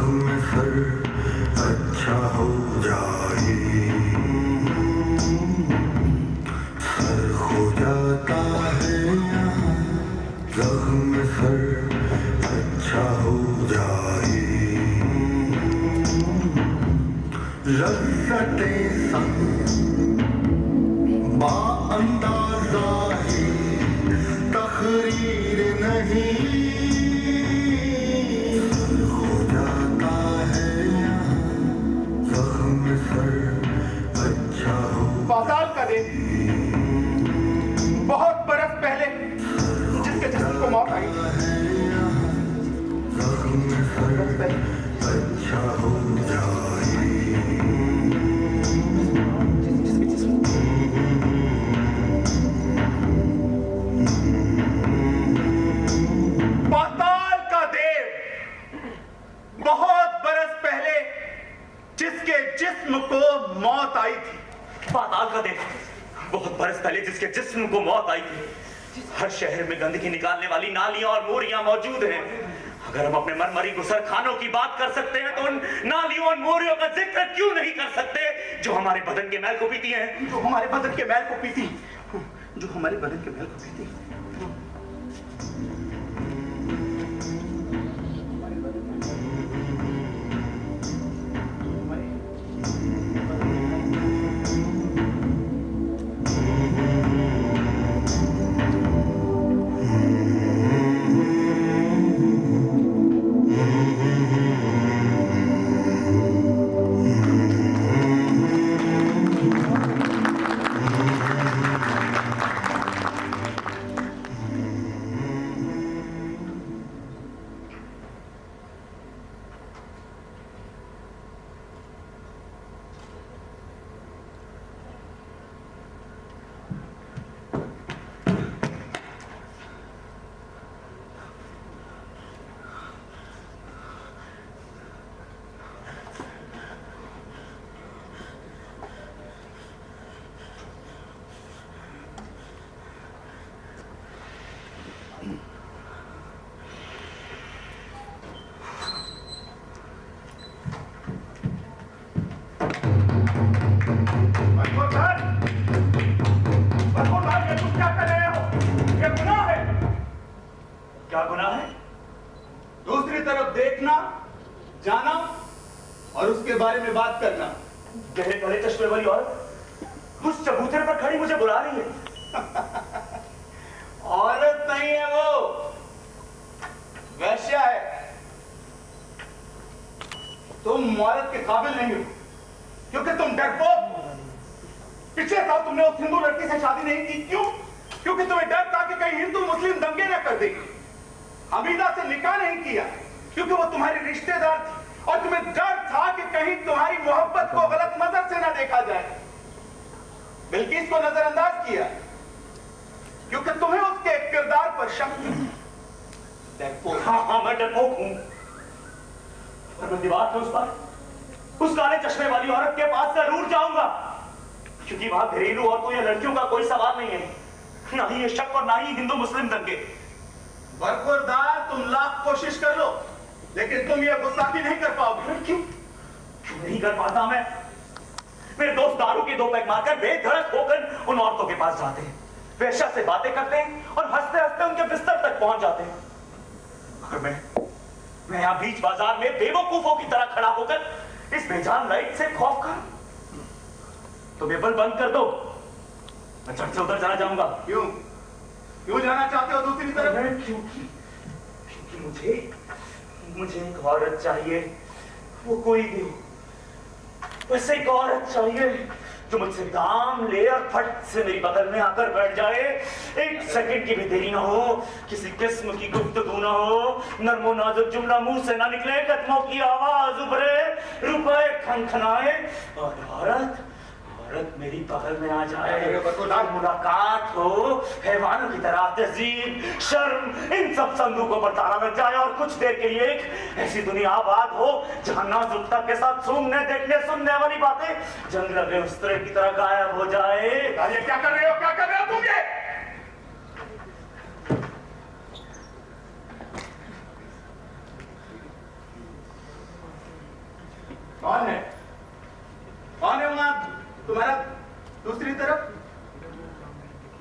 जख्म सर अच्छा हो जाए, सर हो जाता है यहाँ जख्म सर अच्छा हो जाए। लज़्ज़ते संग बाअंदाज़ा है तकरीर नहीं, सर हो जाता है यहाँ जख्म सर अच्छा हो। पाताल का देव बहुत बरस पहले जिसके जिस्म को मौत आई, जख्म सर अच्छा हो जाए। पाताल का देव बहुत बरस पहले जिसके जिस्म को मौत आई थी। पाताल का देव बहुत बरस पहले जिसके जिस्म को मौत आई थी। हर शहर में गंदगी निकालने वाली नालियां और मोरियां मौजूद हैं। अगर हम अपने मरमरी गुसर खानों की बात कर सकते हैं तो उन नालियों और मोरियों का जिक्र क्यों नहीं कर सकते जो हमारे बदन के मैल को पीती हैं, जो हमारे बदन के मैल को पीती, जो हमारे बदन के मैल को पीती। क्या गुनाह है? दूसरी तरफ देखना, जाना और उसके बारे में बात करना। गहरे काले चश्मे वाली औरत उस चबूतरे पर खड़ी मुझे बुला रही है। औरत नहीं है वो, वैश्या है। तुम औरत के काबिल नहीं हो क्योंकि तुम डरपोक हो। पिछले साल तुमने उस हिंदू लड़की से शादी नहीं की। क्यों? क्योंकि तुम्हें डर था कि कहीं हिंदू मुस्लिम दंगे न कर देगी। हमीदा से निकाह नहीं किया क्योंकि वो तुम्हारी रिश्तेदार थी और तुम्हें डर था कि कहीं तुम्हारी मोहब्बत को गलत नजर से ना देखा जाए। बिल्किस को नजरअंदाज किया क्योंकि तुम्हें उसके किरदार पर शक था। हाँ, मैं डरपोक हूं। और मैं दीवार पे उस काले चश्मे वाली औरत के पास जरूर जाऊंगा क्योंकि वहां घरेलू औरतों या लड़कियों का कोई सवाल नहीं है, ना ही ये शक और ना ही हिंदू मुस्लिम दंगे। बरखुरदार, तुम लाख कोशिश कर लो लेकिन तुम ये गुस्ताखी नहीं कर पाओगे। क्यों नहीं कर पाता मैं? मेरे दोस्त दारू की दो पैक मारकर बेधड़क होकर उन औरतों के पास जाते हैं, वेश्या से बातें करते हैं और हंसते हंसते उनके बिस्तर तक पहुंच जाते हैं। और मैं यहाँ बीच बाजार में बेवकूफों की तरह खड़ा होकर इस बेजान लाइट से खौफ खा, तो ये बल्ब बंद कर दो, मैं झट से उधर चला जाऊंगा। क्यों जाना चाहते हो दूसरी तरफ? क्योंकि मुझे एक औरत चाहिए, वो कोई भी हो, बस एक औरत चाहिए जो मुझसे काम ले और फट से मेरी बगल में आकर बैठ जाए। एक सेकंड की भी देरी ना हो, किसी किस्म की गुफ्तगू ना हो, नर्मो नाजुक जुमला मुंह से ना निकले, कदमों की आवाज उभरे, रुपए खनखनाए और औरत मेरी बगल में आ जाए, मुलाकात हो, हैवानों की तरह तहजीब शर्म इन सब संदूकों पर ताला लग जाए और कुछ देर के लिए एक ऐसी दुनिया आबाद हो जहां नाजुकता के साथ सुनने देखने सुनने वाली बातें जंग लगे उस तरह की तरह गायब हो जाए। ये क्या कर रहे हो? क्या कर रहे हो तुम? ये कौन है? कौन है वहां तुम्हारा दूसरी तरफ?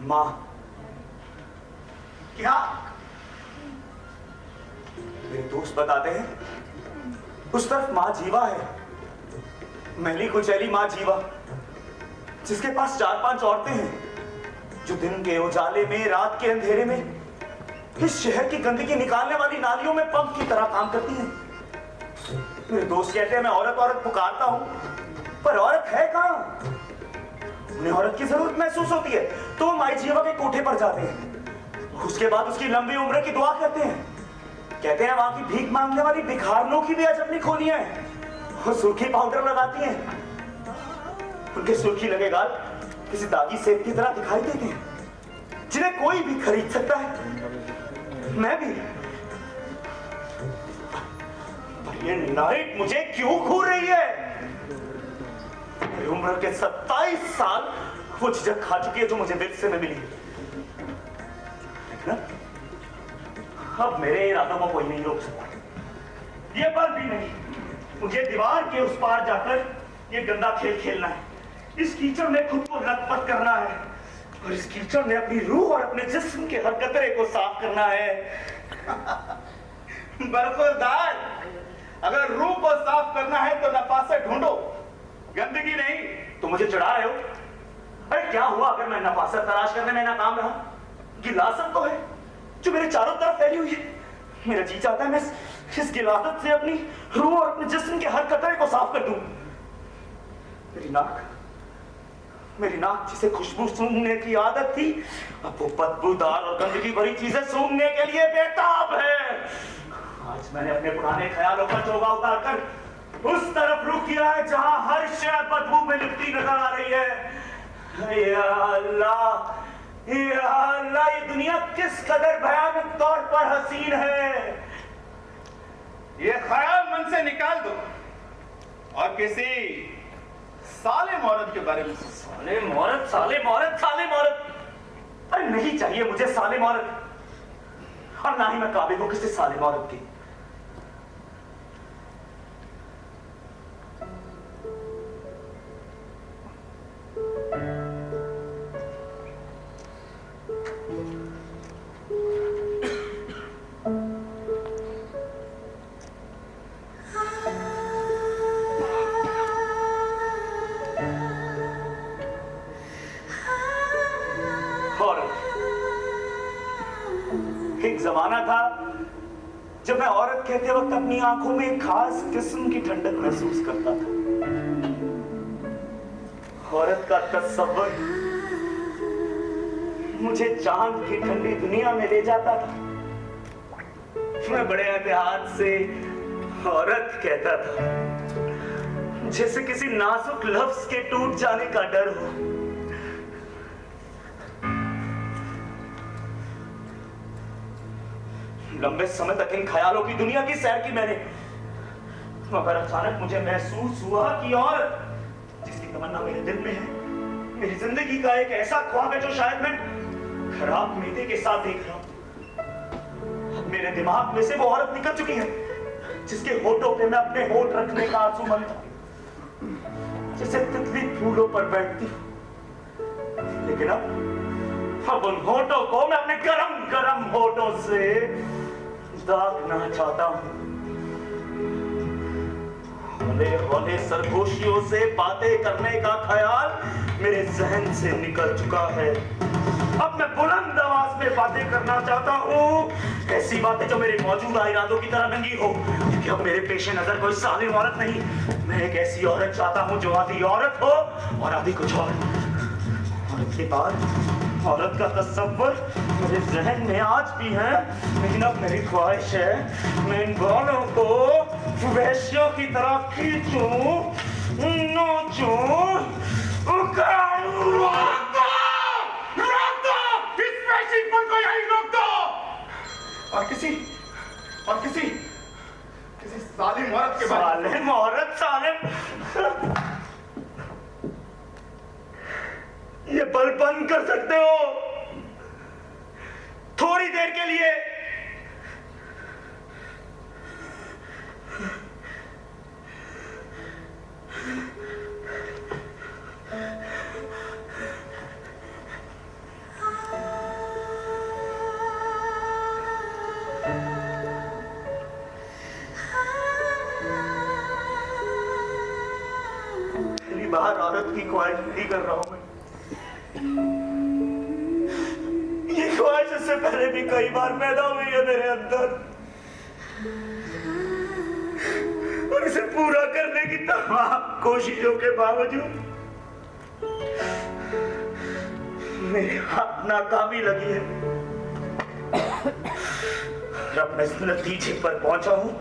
माँ। क्या? मेरे दोस्त बताते हैं उस तरफ माँ जीवा है, मैली कुचैली माँ जीवा, जिसके पास 4-5 औरतें हैं जो दिन के उजाले में, रात के अंधेरे में इस शहर की गंदगी निकालने वाली नालियों में पंप की तरह काम करती हैं। मेरे दोस्त कहते हैं मैं औरत औरत पुकारता हूं, पर औरत है कहां? उन्हें औरत की जरूरत महसूस होती है तो वो माई जीवा के कोठे पर जाते हैं। उसके बाद उसकी लंबी उम्र की दुआ करते हैं। कहते हैं वहां की भीख मांगने वाली भिखारियों की भी आज अपनी खोलियां हैं। वो सुर्खी पाउडर लगाती हैं, उनके सुर्खी लगे गाल किसी दागी सेब की तरह दिखाई देते हैं, जिन्हें कोई भी खरीद सकता है, मैं भी। पर ये नाइट मुझे क्यों घूर रही है? मेरी उम्र के 27 साल वो झिझक खा चुकी है जो मुझे दिल से न मिली। लेकिन अब मेरे इरादों को कोई नहीं रोक सकता, ये पल भी नहीं। मुझे दीवार के उस पार जाकर ये गंदा खेल खेलना है। इस कीचड़ में खुद को लथपथ करना है और इस कीचड़ में अपनी रूह और अपने जिस्म के हर कतरे को साफ करना है। बरखुरदार, अगर रूह को साफ करना है तो नफासत ढूंढो, गंदगी नहीं। तो मुझे चढ़ा रहे हो? अरे क्या हुआ अगर मैं नफासत तलाश करने में नाकाम रहा? गिलासत तो है जो मेरे चारों तरफ फैली हुई है। मेरा जी चाहता है मैं इस गिलासत से अपनी रूह और अपने जिस्म के हर कतरे को साफ कर दूं। मेरी नाक जिसे खुशबू सूंघने की आदत थी, अब वो बदबूदार और गंदगी भरी चीजें सूंघने के लिए बेताब है। आज मैंने अपने पुराने ख्यालों का चोगा उतारकर उस तरफ रुख किया है जहां हर शय बदबू में लिपटी नजर आ रही है। या अल्लाह, या अल्लाह, ये दुनिया किस कदर भयानक तौर पर हसीन है। ये ख्याल मन से निकाल दो और किसी सालिम औरत के बारे में सोचो। सालिम औरत, सालिम औरत, सालिम औरत? अरे नहीं चाहिए मुझे सालिम औरत, और ना ही मैं काबिल हूं किसी सालिम औरत की। एक जमाना था जब मैं औरत कहते वक्त अपनी आंखों में एक खास किस्म की ठंडक महसूस करता था। औरत का तस्वर मुझे चांद की ठंडी दुनिया में ले जाता था। मैं बड़े एहतियात से औरत कहता था, जैसे किसी नाजुक लफ्ज के टूट जाने का डर हो। लंबे समय तक इन ख्यालों की दुनिया की सैर की मैंने, मगर अचानक मुझे महसूस हुआ कि औरत जिसकी तमन्ना मेरे दिल में है, मेरी जिंदगी का एक ऐसा ख्वाब है जो शायद मैं खराब मैदे के साथ देख रहा हूं। अब मेरे दिमाग में से वो औरत निकल चुकी है जिसके होठों पे मैं अपने होठ रखने का आंसू था, जैसे तितली फूलों पर बैठती। लेकिन अब उन होठों को मैं अपने गरम गरम होठों से दागना चाहता हूं। हौले हौले सरगोशियों से बातें करने का ख्याल मेरे जहन से निकल चुका है। अब मैं बुलंद आवाज में बातें करना चाहता हूं, ऐसी बातें जो मेरे मौजूदा इरादों की तरह नंगी हो, क्योंकि अब मेरे पेशे नजर कोई सालिम औरत नहीं, मैं एक ऐसी औरत चाहता हूं जो आधी औरत हो और आधी कुछ और। औरत के बाद औरत का तस्वर मेरे जहन में आज भी है, लेकिन अब मेरी ख्वाहिश है मैं इन बालों को वैश्यों की तरह खींचूं, नोचूं, उखाड़ूं। रोक दो! इस वैश्यपन को यहीं रोक दो! और किसी सालिम औरत के बारे में। सालिम औरत, सालिम, ये बल बंद कर सकते हो थोड़ी देर के लिए। पहली बार औरत की ख्वाहिश पूरी कर रहा हूं मैं। ये ख्वाहिश इससे पहले भी कई बार पैदा हुई है मेरे अंदर, और इसे पूरा करने की तमाम कोशिशों के बावजूद मेरे हाथ नाकामी लगी है। और अब मैं इस नतीजे पर पहुंचा हूं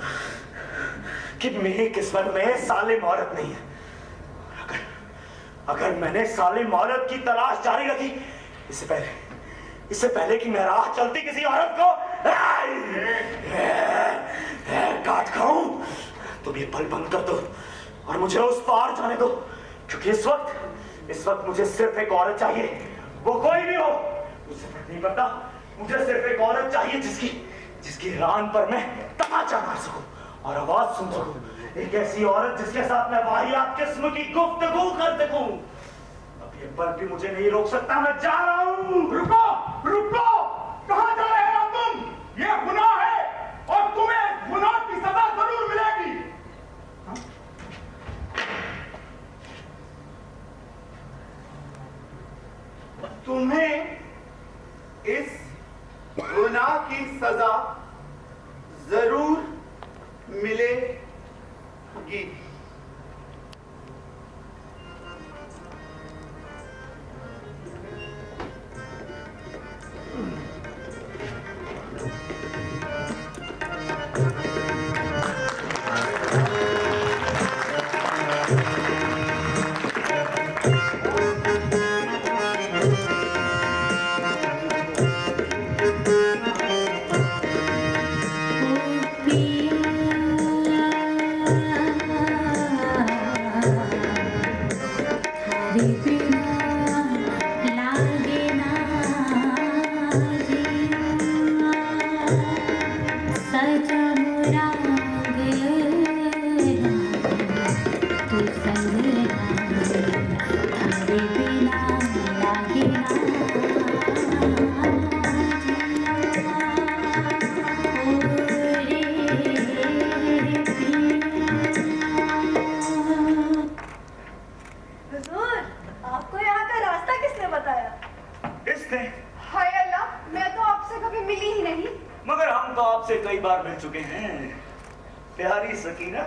कि मेरी किस्मत में सालिम औरत नहीं है। अगर मैंने सालिम औरत की तलाश जारी रखी, इससे पहले कि मैं राह चलती किसी औरत को काट खाऊं, तुम ये पल बंद कर दो और मुझे उस पार जाने दो, क्योंकि इस वक्त मुझे सिर्फ एक औरत चाहिए, वो कोई भी हो, मुझे फर्क नहीं पड़ता। मुझे सिर्फ एक औरत चाहिए जिसकी रान पर मैं तमाचा मार सकूं और आवाज सुन सकूं। एक ऐसी औरत जिसके साथ मैं वाहियात किस्म की गुफ्तगू कर सकूं। अब ये पल भी मुझे नहीं रोक सकता, मैं जा रहा हूं। रुको, कहां जा रहे हो तुम? ये गुनाह है और तुम्हें गुनाह की सजा जरूर मिलेगी। तुम्हें इस गुनाह की सजा जरूर मिलेगी। कई बार मिल चुके हैं प्यारी सकीना।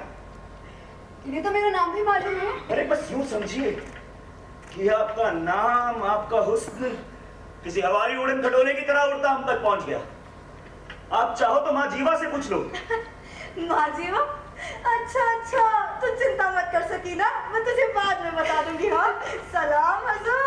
इन्हें तो मेरा नाम भी मालूम है। अरे बस यूं समझिए कि आपका नाम, आपका हुस्न किसी हवाई उड़न खटोले की तरह उड़ता हम तक पहुंच गया। आप चाहो तो माँ जीवा से पूछ लो। माँ जीवा? अच्छा, तू चिंता मत कर सकीना, मैं तुझे बाद में बता दूंगी। हाँ, सलाम हजूर।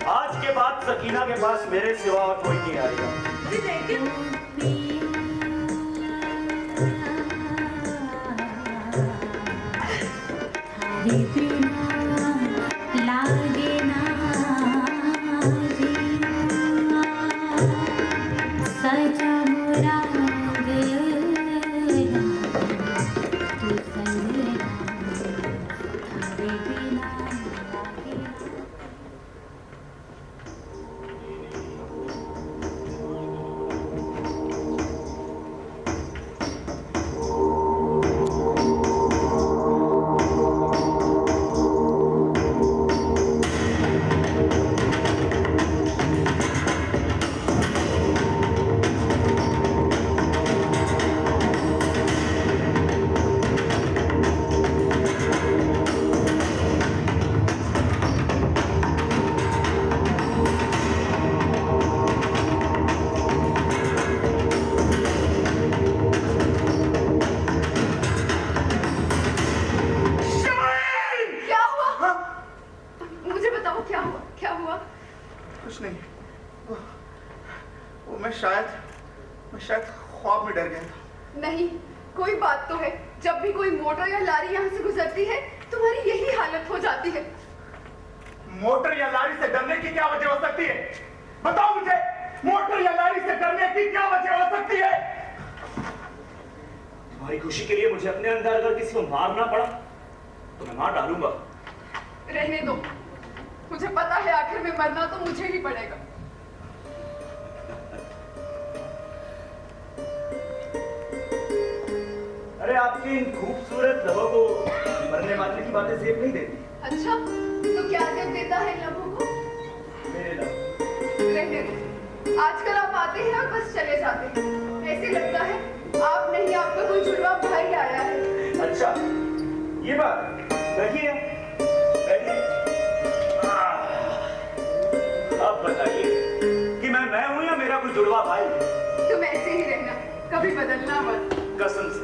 आज के बाद सकीना के पास मेरे सिवा और कोई नहीं आएगा। जी लेकिन लागे ना सजा मुरा शायद ख्वाब में डर गया था। नहीं, कोई बात तो है। जब भी कोई मोटर या लारी यहाँ से गुजरती है तुम्हारी यही हालत हो जाती है। मोटर या लारी से डरने की क्या वजह हो सकती है? बताओ मुझे, मोटर या लारी से डरने की क्या वजह हो सकती है? तुम्हारी खुशी के लिए मुझे अपने अंदर अगर किसी को मारना पड़ा तो मैं मार डालूंगा। रहने दो, मुझे पता है आखिर में मरना तो मुझे ही पड़ेगा। अरे आपकी इन खूबसूरत लबों को मरने वाले की बातें जेब नहीं देती। अच्छा, तो क्या जेब देता है लबों को? मेरे लब। रहने दो, आजकल आप आते हैं और बस चले जाते हैं। ऐसे लगता है आप नहीं, आपका कोई जुड़वा भाई आया है। अच्छा, ये बात। बैठिए, बैठिए। अब बताइए कि मैं हूं या मेरा कोई जुड़वा भाई? तुम ऐसे ही रहना, कभी बदलना मत। कसम से।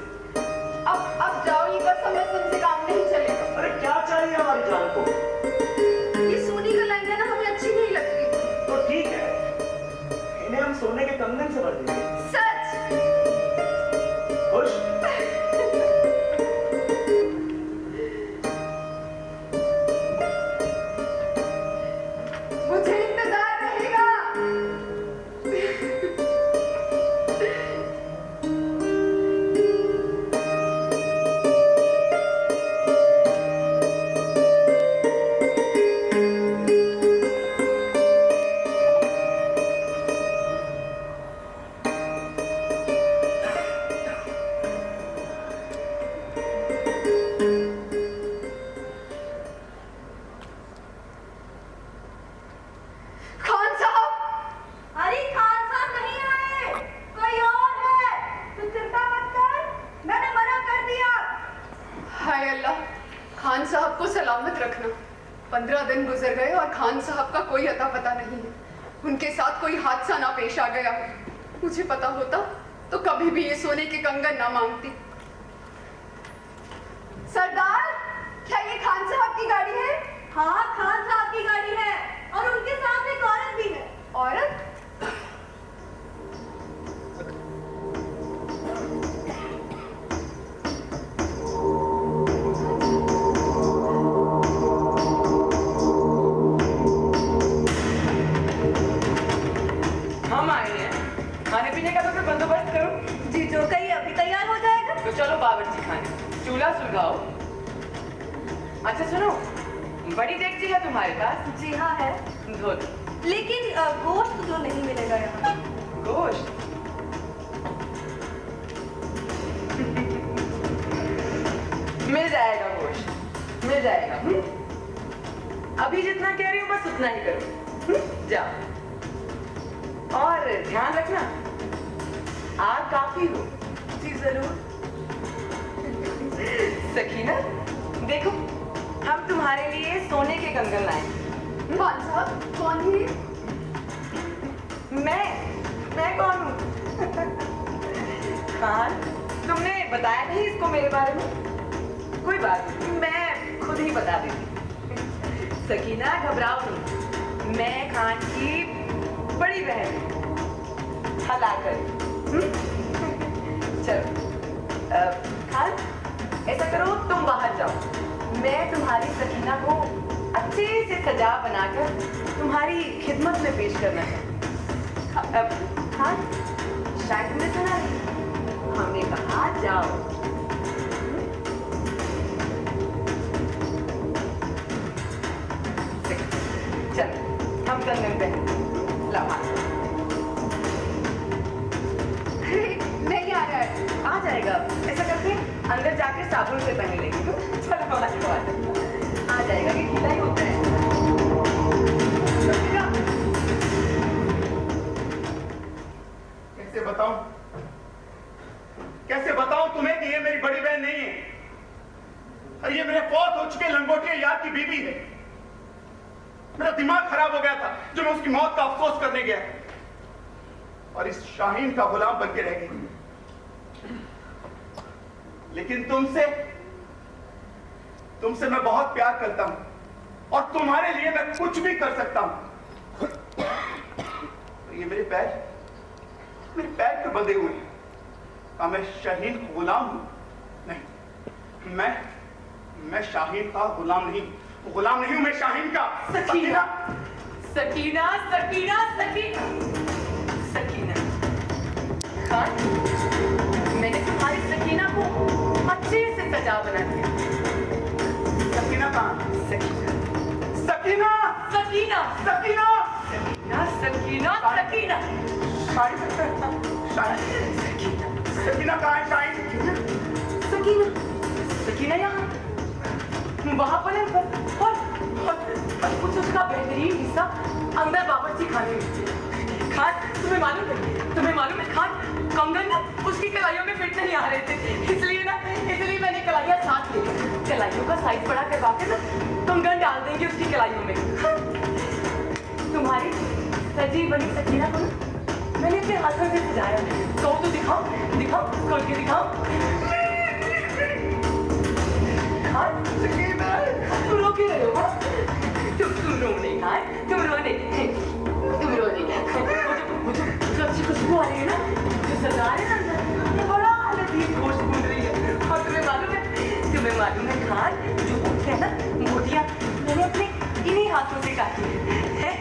अब जाओ, ये कसम से काम नहीं चलेगा। अरे क्या चाहिए हमारी जान को? ये सोने का लहंगा ना हमें अच्छी नहीं लगती। तो ठीक है, इन्हें हम सोने के कंगन से भर देंगे। सच? खुश? मुझे इंतजार रहेगा। खान साहब! अरे खान साहब नहीं आए, कोई और है। तू चिंता मत कर, मैंने मना कर दिया। हाय अल्लाह, खान साहब को सलामत रखना। 15 दिन गुजर गए और खान साहब का कोई अता पता नहीं है। उनके साथ कोई हादसा ना पेश आ गया हो। मुझे पता होता तो कभी भी ये सोने के कंगन ना मांगती। सरदार, क्या ये खान साहब की गाड़ी है? हाँ, खान साहब की गाड़ी है और उनके साथ एक औरत भी है। औरत? हम आए हैं, खाने पीने का तो फिर बंदोबस्त करो। जी जो कहीं अभी तैयार हो जाएगा। तो चलो बावर्ची खाने, चूल्हा सुलगाओ। अच्छा सुनो, बड़ी डेगची है तुम्हारे पास? जी हाँ है, धो दो। लेकिन गोश्त जो नहीं मिलेगा यहाँ। गोश्त? मिल जाएगा गोश्त, मिल जाएगा। अभी जितना कह रही हूँ बस उतना ही करो। जाओ, और ध्यान रखना आग काफी हो। जी जरूर। सकीना, देखो हम तुम्हारे लिए सोने के कंगन लाए हैं। खान साहब कौन है? मैं कौन हूँ? खान, तुमने बताया नहीं इसको मेरे बारे में? कोई बात नहीं, मैं खुद ही बता देती। सकीना घबराओ नहीं, मैं खान की बड़ी बहन हूँ, हलाकर। चलो खान, ऐसा करो तुम बाहर जाओ, मैं तुम्हारी सकीना को अच्छे से सजा बनाकर तुम्हारी खिदमत में पेश करना है। हाँ, शायद तुमने सुना नहीं, हमने कहा जाओ। चलो हम कंगन पहन लाओ। नहीं आ रहा है। आ जाएगा, ऐसा करते हैं अंदर जाकर साबुन से पहन लेंगे। चलो आ जाएगा, कि गीला ही होता है। कैसे बताऊं तुम्हें कि ये मेरी बड़ी बहन नहीं है, और ये मेरे फौत हो चुके लंगोटिया यार की बीवी है। मेरा दिमाग खराब हो गया था जो मैं उसकी मौत का अफसोस करने गया और इस शाहीन का गुलाम बन के रह गई। लेकिन तुमसे मैं बहुत प्यार करता हूं और तुम्हारे लिए मैं कुछ भी कर सकता हूं। और ये मेरे पैर पे बंधे हुए हैं। क्या मैं शाहीन का गुलाम हूं? नहीं, मैं शाहीन का गुलाम नहीं, गुलाम नहीं हूं मैं शाहीन का। सकीना सकीना सकीना सकीना सकीना खान, मैंने तुम्हारी सकीना को अच्छे से सजा बना दिया। सकीना कहाँ? सकीना सकीना सकीना सकीना सकीना सकीना शाहीन सकीना कहाँ है? शाहीन सकीना सकीना यहाँ वहां पलंग पर और कुछ उसका बेहतरीन हिस्सा अंदर बावर्ची खाने में। खान, तुम्हें मालूम है खान, कंगन ना उसकी कलाइयों में फिट नहीं आ रहे थे, इसलिए मैंने कलाइयाँ साथ ली। कलाइयों का साइज बड़ा करवा के ना कंगन डाल देंगे उसकी कलाइयों में। तुम्हारी सजी बनी सकीना को ना मैंने अपने हाथों से सजाया। तो दिखाओ दिखाओ खोल के दिखाओ। खान, तुम रो क्यों रहे हो? तुम रो नहीं खान, तुम रो नहीं। वो जो अच्छी खुशबू आ रही है ना, जो सजा रहे हैं ना, ये बड़ा लजीज गोश्त भून रही है। और तुम्हें मालूम है खान, जो होते हैं ना मोतियाँ, मैंने अपने इन्हीं हाथों से काटी है।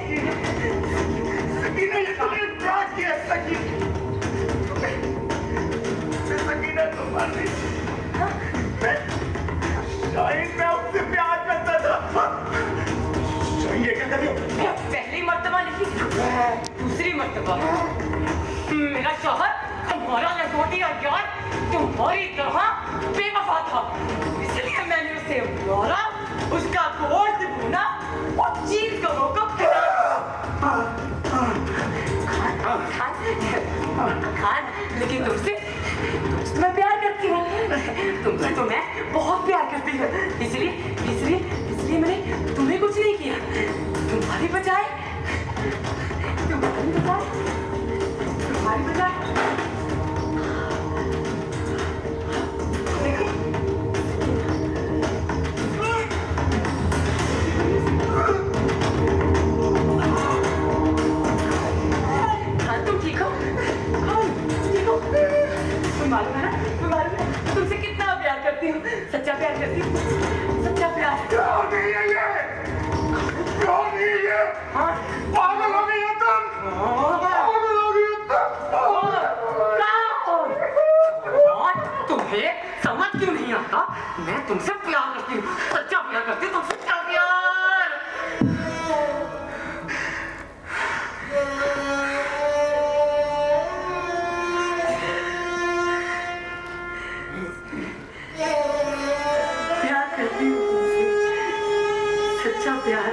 सकीना ये तुमने क्या किया? सकीना तुम्हारी शाहीन, मैं उससे प्यार करता था। शाहीन ये क्या कर रही हो? पहली मर्तबा नहीं, दूसरी मर्तबा मेरा शौहर हमारा लंगोटिया यार तुम्हारी तरह बेवफा था, इसलिए मैंने उसे मारा, उसका गोश्त भूना और चीर करो को खान, लेकिन तुमसे मैं प्यार करती हूँ। तुमसे तो मैं बहुत प्यार करती हूँ, इसलिए मैंने तुम्हें कुछ नहीं किया। तुम्हारी बजाय तुम ठीक हो? मालूम है ना, तुमसे कितना प्यार करती हूँ, सच्चा प्यार करती हूँ, सच्चा प्यार। क्यों नहीं है ये? हाँ? पागल हो गई हो तुम? पागल हो गई हो तुम? तुम्हें समझ क्यों नहीं आता? मैं तुमसे प्यार करती हूँ, सच्चा प्यार करती हूँ, तुमसे सच्चा प्यार। प्यार करती हूँ तुमसे, सच्चा प्यार।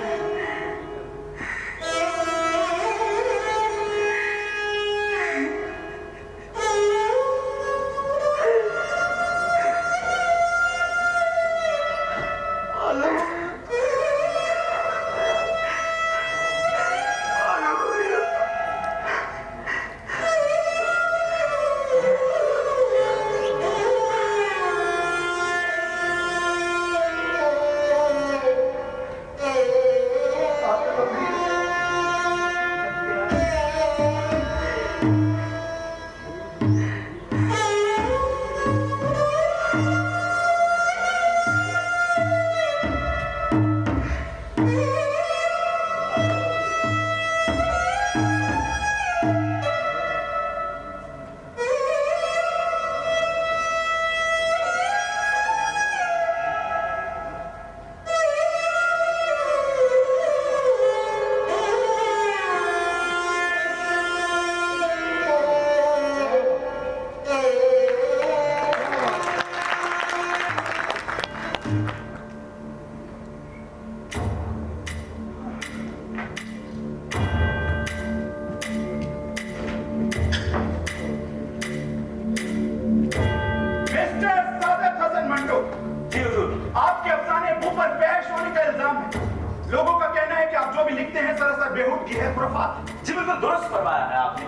बेहूदगी है, खुराफात। जी बिल्कुल दुरुस्त फरमाया है आपने,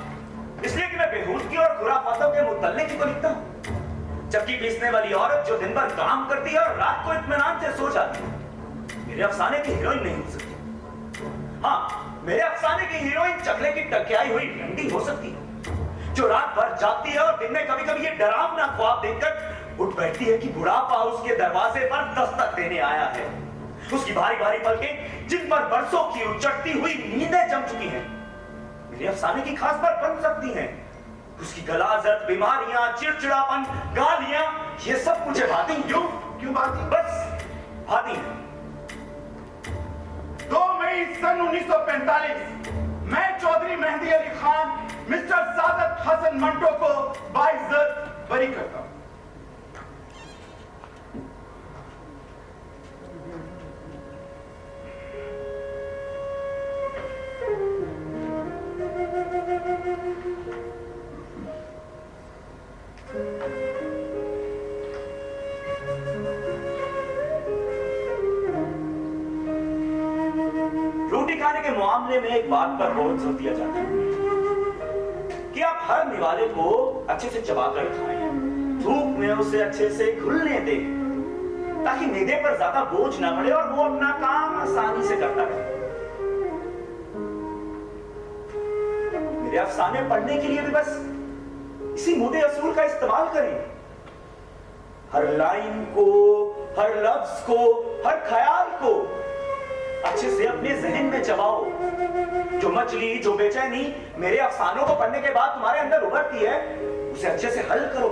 इसलिए कि मैं बेहूदगी और खुराफातों के मुतल्लिक को लिखता हूँ। चक्की पीसने वाली औरत जो दिन भर काम करती है और रात को इत्मीनान से सो जाती है, मेरे अफसाने की हीरोइन नहीं हो सकती। हाँ, मेरे अफसाने की हीरोइन चकले की टकियाई हुई रंडी हो सकती है, जो रात भर जागती है और दिन में कभी कभी ये डरावना ख्वाब देखकर उठ बैठती है कि बुढ़ापा उसके दरवाजे पर दस्तक देने आया है। उसकी भारी भारी पलकें जिन पर बरसों की उचटती हुई नींदें जम चुकी हैं, मेरे अफसाने की खास पर बन सकती हैं। उसकी गलाजत, बीमारियां, चिड़चिड़ापन, गालियां, ये सब मुझे भाती क्यों भाती? बस भाती हैं। 2 मई सन 1945 मैं चौधरी मेहंदी अली खान मिस्टर सादत हसन मंटो को बाइज्जत बरी करता हूं। रोटी खाने के मामले में एक बात पर बहुत जोर दिया जाता है कि आप हर निवाले को अच्छे से चबाकर खाएं, धूप में उसे अच्छे से घुलने दें, ताकि मैदे पर ज्यादा बोझ ना पड़े और वो अपना काम आसानी से करता रहे। मेरे अफसाने पढ़ने के लिए भी बस इसी मोटे असूल का इस्तेमाल करें। हर लाइन को, हर लफ्ज को, हर ख्याल को अच्छे से अपने जहन में चबाओ। जो मचली, जो बेचैनी मेरे अफसानों को पढ़ने के बाद तुम्हारे अंदर उभरती है, उसे अच्छे से हल करो,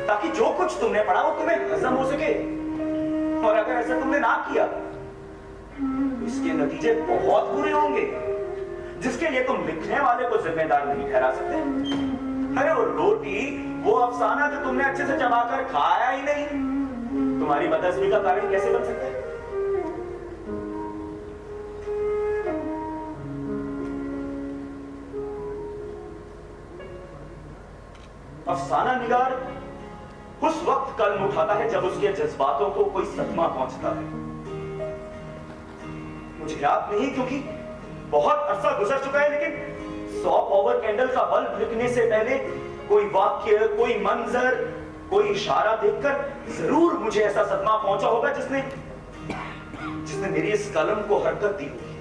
ताकि जो कुछ तुमने पढ़ा वो तुम्हें हजम हो सके। और अगर ऐसा तुमने ना किया तो इसके नतीजे बहुत बुरे होंगे, जिसके लिए तुम लिखने वाले को जिम्मेदार नहीं ठहरा सकते। अरे वो रोटी, वो अफसाना जो तुमने अच्छे से चबाकर खाया ही नहीं, तुम्हारी बदहजमी का कारण कैसे बन सकता है? अफसाना निगार उस वक्त कलम उठाता है जब उसके जज्बातों को कोई सदमा पहुंचता है। मुझे याद नहीं क्योंकि बहुत अरसा गुजर चुका है, लेकिन 100 पावर कैंडल का बल्ब लिखने से पहले कोई वाक्य, कोई मंजर, कोई इशारा देखकर जरूर मुझे ऐसा सदमा पहुंचा होगा जिसने मेरी इस कलम को हरकत दी होगी।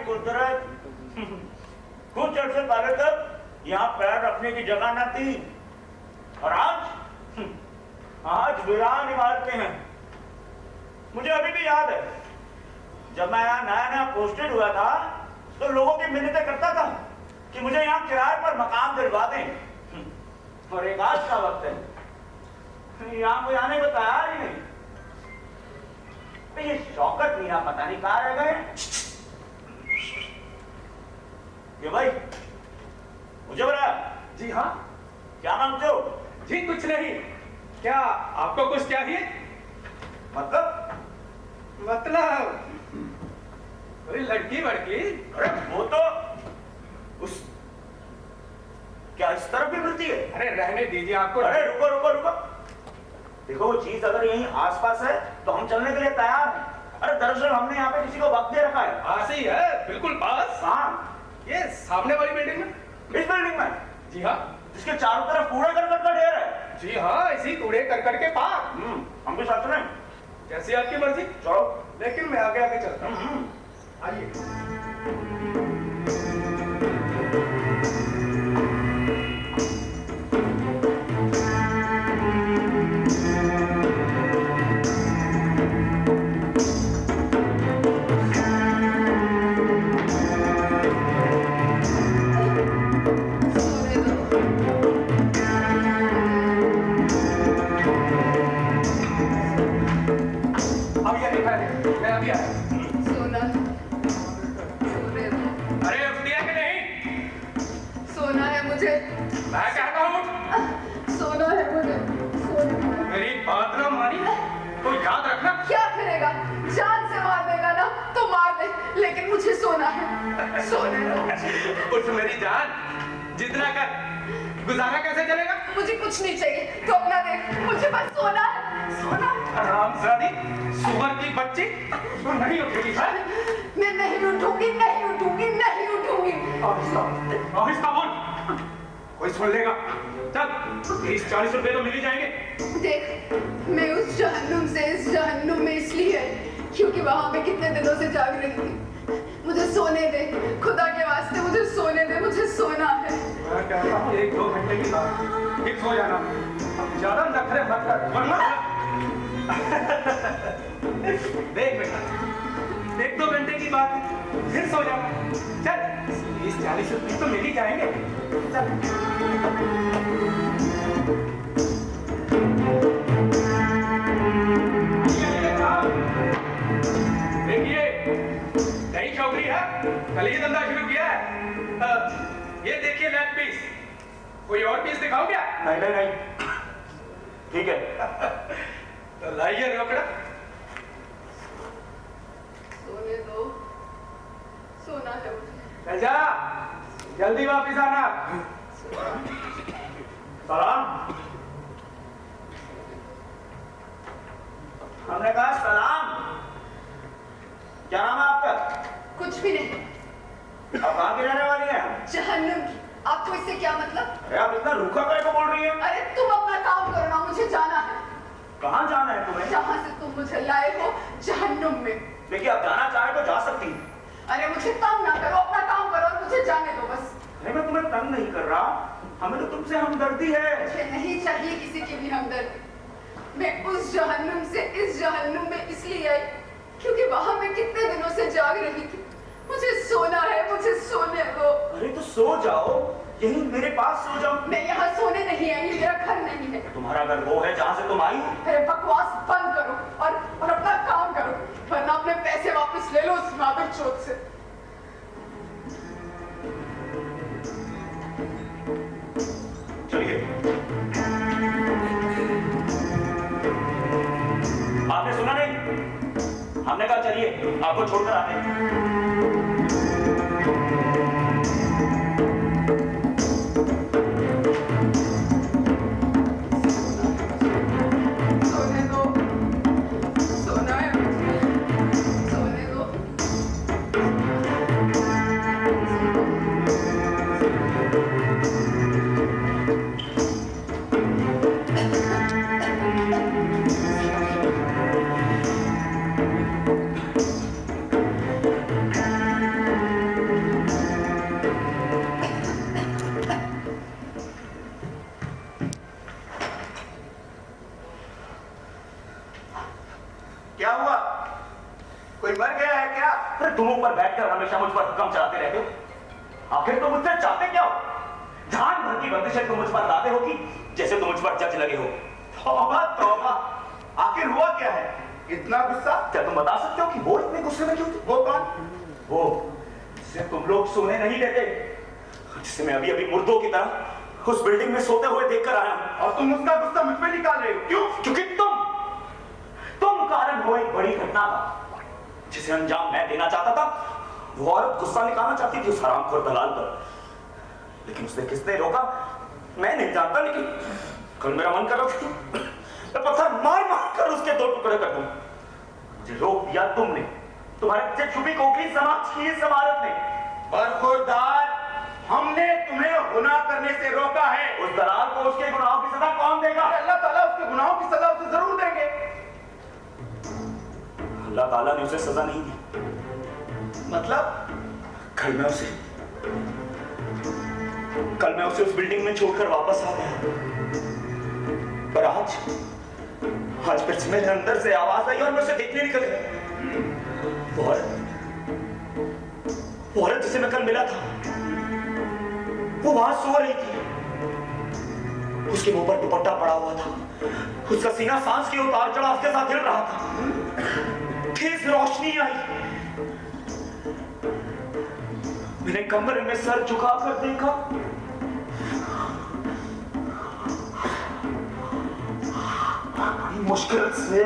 कुदरत, कुछ अर्से पहले तक यहाँ पैर रखने की जगह न थी और आज वीरान इमारतें हैं। मुझे अभी भी याद है जब मैं यहाँ नया नया पोस्टेड हुआ था तो लोगों की मिन्नतें करता था कि मुझे यहाँ किराए पर मकान दिलवा दें। और एक आज का वक्त है यहाँ कोई आने को तैयार ही नहीं। तो ये शौकत मीना पता नहीं कहाँ रह गए। ये भाई मुझे बता। जी हाँ। क्या मांगते हो? जी कुछ नहीं। क्या आपको कुछ चाहिए? मतलब कोई लड़की वड़की? अरे वो तो उस क्या इस तरफ भी मिलती है? अरे रहने दीजिए आपको। अरे रुको रुको रुको, देखो वो चीज अगर यहीं आसपास है तो हम चलने के लिए तैयार हैं। अरे दरअसल हमने यहाँ पे किसी को वक्त दे रखा है। पास ही है, बिल्कुल पास। हाँ, ये सामने वाली बिल्डिंग में? इस बिल्डिंग में। जी हाँ। जिसके चारों तरफ कूड़े करकट का ढेर है। जी हाँ, इसी कूड़े करकट के पास। हम भी साथ चलें? जैसी आपकी मर्जी। चलो। लेकिन मैं आगे आगे चलता हूँ। आइए। गुजारा कैसे चलेगा? मुझे कुछ नहीं चाहिए तो अपना दे, मुझे बस सोना है, सोना। हरामजादी, सुअर की बच्ची, तो नहीं उठेगी। मैं नहीं उठूंगी, नहीं उठूंगी, नहीं उठूंगी। आहिस्ता, आहिस्ता बोल, कोई सुन लेगा। चल, 30-40 रुपए तो मिल ही जाएंगे। देख, मैं उस जहन्नुम से इस जहन्नुम में इसलिए क्योंकि वहां पे कितने दिनों से जाग रही थी। मुझे सोने दे, खुदा के वास्ते मुझे सोने दे, मुझे सोना है। मैं कहता हूँ 1-2 घंटे की बात, फिर सो जाना। ज्यादा नखरे मत कर, वरना देख बेटा, 1-2 घंटे की बात, फिर सो जाना। चल, 30-40 रुपए तो मिल ही जाएंगे। चल। देखिए, नई चौकरी है, कल ही धंधा शुरू किया है। ये देखिए लैंप पीस, कोई और पीस दिखाओ क्या? नहीं नहीं नहीं, ठीक है। तो लाइए रोकड़ा। सोने दो, सोना है मुझे। जा, जल्दी वापिस आना। सलाम। हमने कहा सलाम। क्या नाम है आपका? कुछ भी नहीं। आप कहाँ की रहने वाली हैं? जहन्नुम की। आपको इससे क्या मतलब? अरे आप इतना रूखा कैसे बोल रही हैं? अरे तुम अपना काम करो ना, मुझे जाना है। कहाँ जाना है तुम्हें? जहाँ से तुम मुझे लाए हो, जहन्नुम में। देखिए आप जाना चाहे तो जा सकती हैं। अरे मुझे तंग ना करो, अपना काम करो और मुझे जाने दो बस। नहीं मैं तुम्हें तंग नहीं कर रहा, हमें तो तुमसे हमदर्दी है। मुझे नहीं चाहिए किसी की भी हमदर्दी। मैं उस जहन्नुम से इस जहन्नुम में इसलिए आई क्योंकि वहां मैं कितने दिनों से जाग रही थी। मुझे सोना है, मुझे सोने दो। अरे तो सो जाओ, यहीं मेरे पास सो जाओ। मैं यहाँ सोने नहीं आई, मेरा घर नहीं है। तुम्हारा घर वो है जहाँ से तुम आई हो। अरे बकवास बंद करो और अपना काम करो, वरना अपने पैसे वापस ले लो उस मादर चोट से। चलिए। आपने सुना नहीं? हमने कहा चलिए, आपको छोड़कर आते हैं। सोने दो, सोना है मुझे, सोने दो। तुम ऊपर बैठकर हमेशा मुझ पर हुक्म चलाते रहते हो। आखिर तुम मुझसे चाहते क्या हो? जान भर की बंदिशें तुम मुझ पर लाते हो कि जैसे तुम मुझ पर जज लगे हो। तौबा तौबा, आखिर हुआ क्या है? इतना गुस्सा? क्या तुम बता सकते हो कि वो इतने गुस्से में क्यों थे? वो कौन? वो जिसे तुम लोग सोने नहीं देते, जिसे मैं अभी अभी मुर्दों की तरह उस बिल्डिंग में सोते हुए देखकर आया हूं। और तुम उसका गुस्सा मुझ पे निकाल रहे हो, क्यों? क्योंकि तुम कारण हो एक बड़ी घटना का जिसे अंजाम मैं देना चाहता था। वो औरत गुस्सा निकालना चाहती थी उस हरामखोर दलाल पर, लेकिन उसे किसने रोका मैं नहीं जानता। लेकिन कल मेरा मन कर रहा था मैं पत्थर मार मार कर उसके 2 टुकड़े कर दूं। मुझे रोक दिया तुमने, तुम्हारे पीछे छुपी खोखली समाज की इस इमारत ने। बरखुरदार, हमने तुम्हें गुनाह करने से रोका है। उस दलाल को उसके गुनाहों की सजा कौन देगा? अल्लाह ताला उसके गुनाहों की सजा उसे जरूर देंगे। अल्लाह ताला ने उसे सजा नहीं दी। मतलब? कल मैं उसे उस बिल्डिंग में छोड़कर वापस आ गया, पर आज फिर से मेरे अंदर से आवाज आई और मैं उसे देखने निकल गया। वो औरत जिसे मैं कल मिला था, वो वहां सो रही थी। उसके मुंह पर दुपट्टा पड़ा हुआ था, उसका सीना सांस के उतार चढ़ाव के साथ हिल रहा था। तेज रोशनी आई, मैंने कमरे में सर झुकाकर देखा। मुश्किल से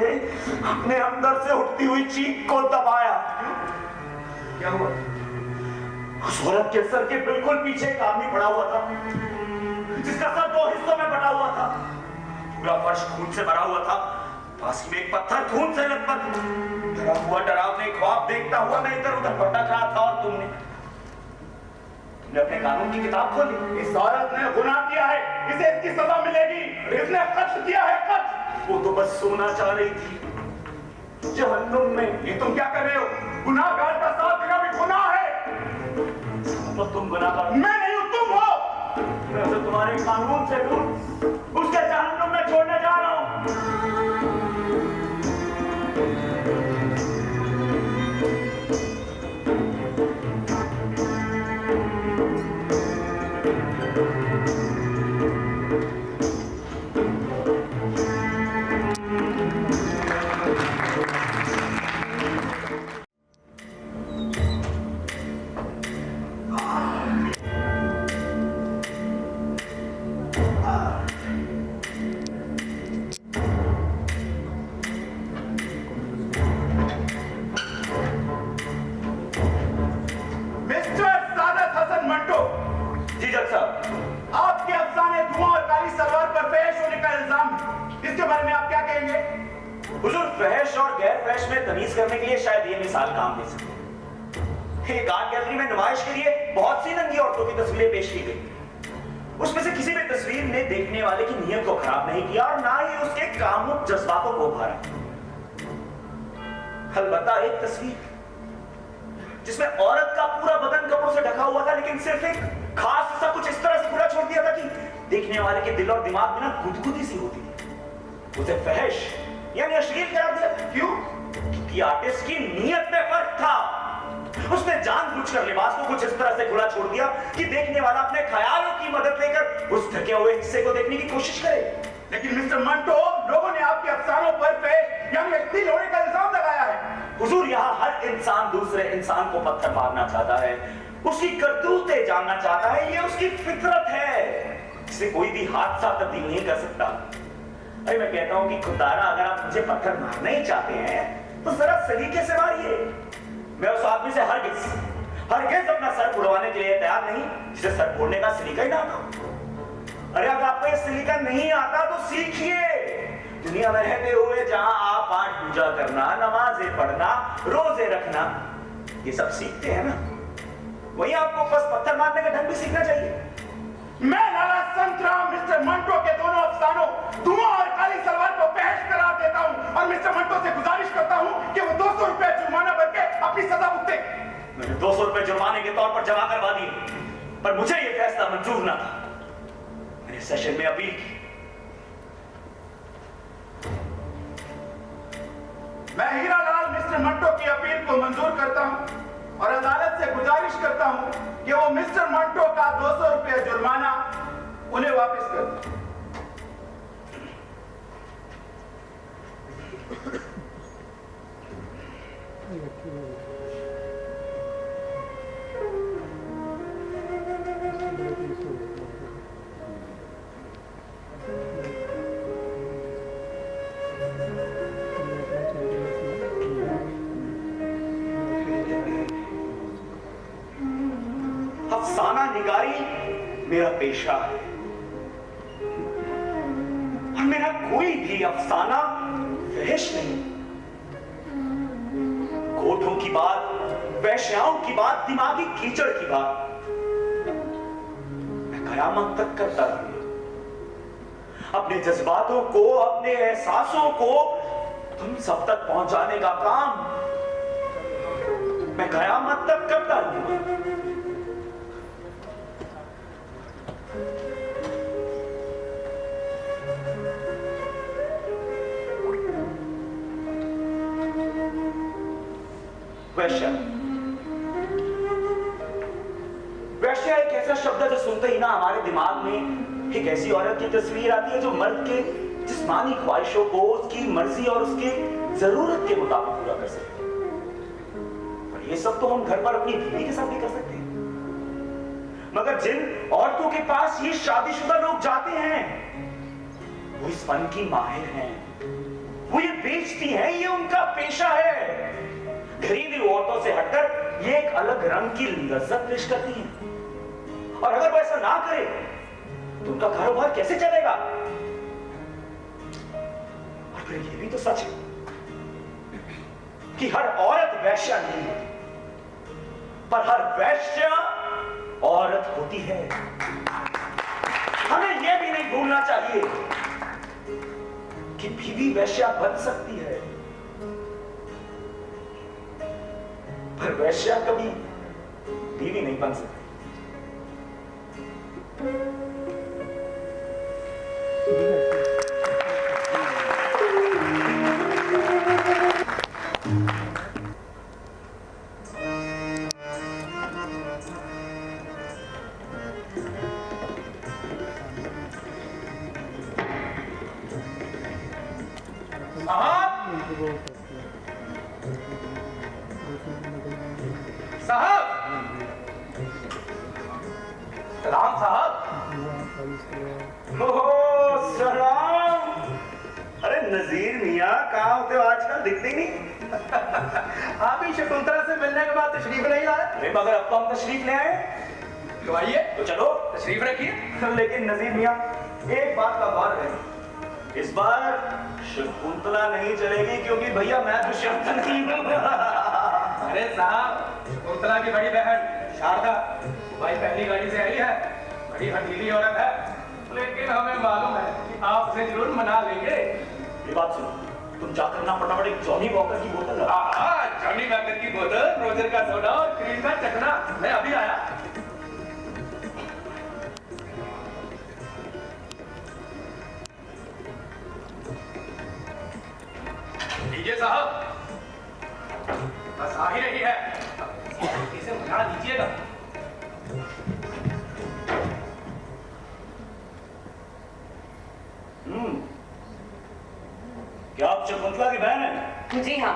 अपने अंदर से उठती हुई चीख को दबाया। क्या हुआ? उस औरत के सर के बिल्कुल पीछे एक आदमी पड़ा हुआ था, जिसका सर 2 हिस्सों में बटा हुआ था। पूरा फर्श खून से भरा हुआ था, पास में एक पत्थर खून से लथपथ। डरा हुआ डरावने ख्वाब देखता हुआ मैं इधर उधर भटक रहा था और तुमने अपने कानून की किताब खोली। इस औरत ने गुनाह किया है, इसे इसकी सजा मिलेगी। इसने कत्ल किया है, कत्ल। वो तो बस सोना चाह रही थी जहन्नुम में। ये तुम क्या कर रहे हो? गुनाहगार का साथ देना भी गुनाह है। तो तुम गुनाहगार? मैं नहीं हूं, तुम हो। मैं उसे तुम्हारे कानून से दूर उसके जहन्नुम में छोड़ने जा रहा हूं। फहश और गैर फहश में तमीज करने के लिए शायद ये मिसाल काम दे सकती है। एक आर्ट गैलरी में नुमाइश के लिए बहुत सी नंगी औरतों की तस्वीरें पेश की गई। उसमें से किसी भी तस्वीर ने देखने वाले की नीयत को खराब नहीं किया और ना ही उसके कामुक जज्बातों को उभारा। अलबत्ता एक तस्वीर जिसमें औरत का पूरा बदन कपड़ों से ढका हुआ था, लेकिन सिर्फ एक खास सा कुछ इस तरह से खुला छोड़ दिया था कि देखने वाले के दिल और दिमाग में ना गुदगुदी सी होती थी। उसे फहश यानी अश्लील करार दिया। क्यों? क्योंकि आर्टिस्ट की नीयत में फर्क था। उसने जानबूझकर लिबास को कुछ इस तरह से खुला छोड़ दिया कि देखने वाला अपने ख्यालों की मदद लेकर उस ढके हुए हिस्से को देखने की कोशिश करे। लेकिन मिस्टर मंटो, लोगों ने आपके अफसानों पर फहश यानी अश्लील होने का इल्जाम लगाया है। हुजूर, यहाँ हर इंसान दूसरे इंसान को पत्थर मारना चाहता है, उसकी करतूतें जानना चाहता है। ये उसकी फितरत है जिसे कोई भी हादसा तब्दील नहीं कर सकता। अरे मैं कहता हूं कि खुदारा, अगर आप मुझे पत्थर मारना ही चाहते हैं तो जरा सलीके से मारिए। मैं उस आदमी से हरगिज़ अपना सर उड़वाने के लिए तैयार नहीं जिसे सर फोड़ने का सलीका ही ना आता। अरे अगर आपको ये सलीका नहीं आता तो सीखिए। दुनिया में रहते हुए जहां आप पाठ पूजा करना, नमाजें पढ़ना, रोजे रखना, ये सब सीखते हैं ना, वही आपको बस पत्थर मारने का ढंग भी सीखना चाहिए। मैं लाला संतराम मिस्टर मंटो के दोनों अफसानों धुआं और काली सलवार को बहस करार देता हूं और मिस्टर मंटो से गुजारिश करता हूं कि वो 200 रुपए जुर्माना भर के अपनी सजा भुगते। मैंने 200 रुपए जुर्माने के तौर पर जमा करवा दिए, पर मुझे यह फैसला मंजूर ना था। मैंने सेशन में अपील की। मैं हीरालाल मिस्टर मंटो की अपील को मंजूर करता हूं। कि वो मिस्टर मंटो का 200 रुपया जुर्माना उन्हें वापस कर दो। अफसाना निगारी मेरा पेशा है और मेरा कोई भी अफसाना फहश नहीं। कोठों की बात, वैश्याओं की बात, दिमागी कीचड़ की बात मैं कयामत तक करता रहूंगा। अपने जज्बातों को, अपने एहसासों को तुम सब तक पहुंचाने का काम मैं कयामत तक करता रहूंगा। वैश्या, वैश्या एक ऐसा शब्द है जो सुनते ही ना हमारे दिमाग में एक ऐसी औरत की तस्वीर आती है जो मर्द के जिस्मानी ख्वाहिशों को उसकी मर्जी और उसकी जरूरत के मुताबिक पूरा कर सकते हैं। और ये सब तो हम घर पर अपनी बीवी के साथ भी कर सकते हैं, मगर जिन औरतों के पास ये शादीशुदा लोग जाते हैं वो इस फन की माहिर हैं, वो ये बेचती हैं, ये उनका पेशा है। घरेलू औरतों से हटकर ये एक अलग रंग की लज्जत पेश करती हैं, और अगर वो ऐसा ना करे तो उनका कारोबार कैसे चलेगा? और फिर ये भी तो सच है कि हर औरत वैश्या नहीं होती, पर हर वैश्या औरत होती है। हमें यह भी नहीं भूलना चाहिए कि बीवी वैश्या बन सकती है, पर वैश्या कभी बीवी नहीं बन सकती। साहब, सलाम साहब। सलाम। अरे नजीर मियाँ, कहाँ होते हो आजकल? दिखते ही नहीं। आप ही शकुंतला से मिलने के बाद तशरीफ नहीं लाए? अरे मगर अब तो हम तशरीफ ले आए। तो आइए, तो चलो तशरीफ रखिए। लेकिन नजीर मियाँ, एक बात का गौर है, इस बार शकुंतला नहीं चलेगी क्योंकि भैया मैं दुष्यंत नहीं हूँ। अरे साहब, शकुंतला की बड़ी बहन शारदा भाई पहली गाड़ी से आई है, बड़ी हठीली औरत है, लेकिन हमें मालूम है कि आप उसे जरूर मना लेंगे। ये बात सुनो, तुम जाकर ना फटाफट एक जॉनी वॉकर की बोतल ला। जॉनी वॉकर की बोतल, रोजर का सोडा और क्रीम का चखना, मैं अभी आया। लीजिए साहब, बस आ ही रही है, इसे मना दीजिएगा। क्या आप शकुंतला की बहन हैं? जी हाँ।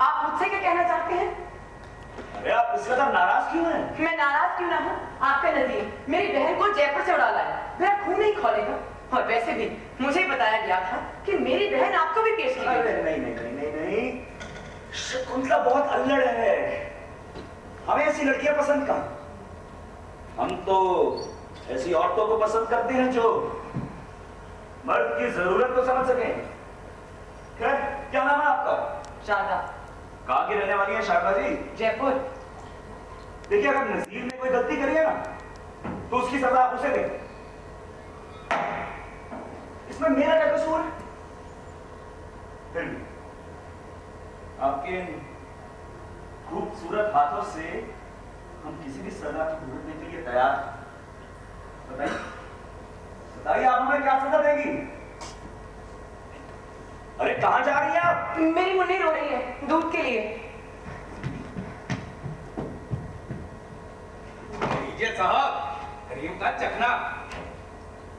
आप मुझसे क्या कहना चाहते हैं? अरे आप इस कदर नाराज क्यों हैं? मैं नाराज क्यों ना हूँ? आपका नजीर मेरी बहन को जयपुर से उड़ा लाया, मेरा खून नहीं खोलेगा। और वैसे भी मुझे बताया गया था कि मेरी बहन आपको भी पेश की गई। अरे नहीं नहीं नहीं नहीं नहीं, शकुंतला बहुत अल्लड़ है, हमें ऐसी लड़कियां पसंद कहाँ। हम तो ऐसी औरतों को पसंद करते हैं जो मर्द की जरूरत को समझ सके। खैर, क्या नाम है आपका? शारदा। कहाँ की रहने वाली है शारदा जी? जयपुर। देखिए, अगर नजीर ने कोई गलती करी है ना, तो उसकी सजा आप उसे दें। इसमें मेरा क्या कसूर है? फिर भी आपके खूबसूरत हाथों से हम किसी भी सजा को भुगतने के लिए तैयार हैं। बताइए बताइए, आप हमें क्या सजा देगी? अरे कहां जा रही हैं आप? मेरी मुन्नी रो रही है दूध के लिए। करीम का चखना।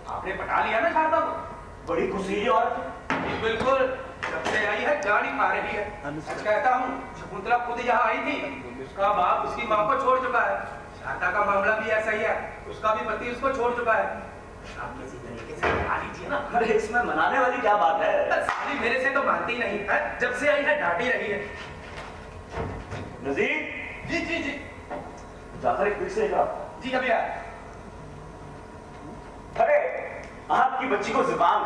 आपने पटा लिया ना शारदा को? बड़ी खुशीली औरत है। जी बिल्कुल, जब से आई है जान ही खा रही है। सच कहता हूँ, शकुंतला खुद यहाँ आई थी, उसका बाप उसकी माँ को छोड़ चुका है। शारदा का मामला भी ऐसा ही है, उसका भी पति उसको छोड़ चुका है। आप किसी तरीके से मना लीजिए ना। अरे इसमें मनाने वाली क्या बात है? साली मेरे से तो मानती नहीं है, जब से आई है डांटी रही है। नजीर, जी जी जी जाकर एक विक्स लेकर आओ। जी अभी आया। अरे आपकी बच्ची को जुकाम,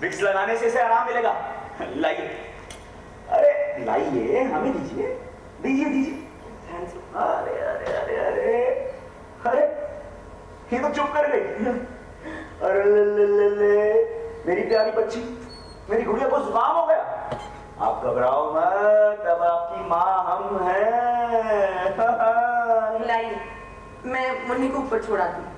विक्स लगाने से इसे आराम मिलेगा। लाइए, अरे लाइए, हमें दीजिए दीजिए दीजिए। अरे अरे अरे अरे अरे ये तो चुप कर गई। अरे ले, मेरी प्यारी बच्ची, मेरी गुड़िया को जुकाम हो गया। आप घबराओ मत, अब आपकी माँ हम हैं। लाइए, मैं मुन्नी को ऊपर छोड़ाती हूँ।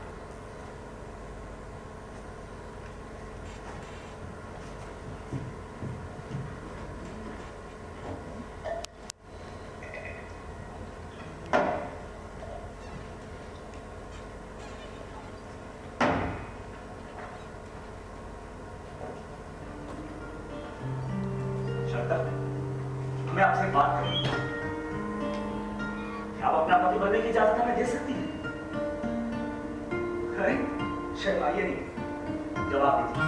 मैं आपसे बात करूं, क्या आप अपना पति बनने की इजाजत हमें दे सकती हैं? अरे शर्माइए नहीं, जवाब दीजिए।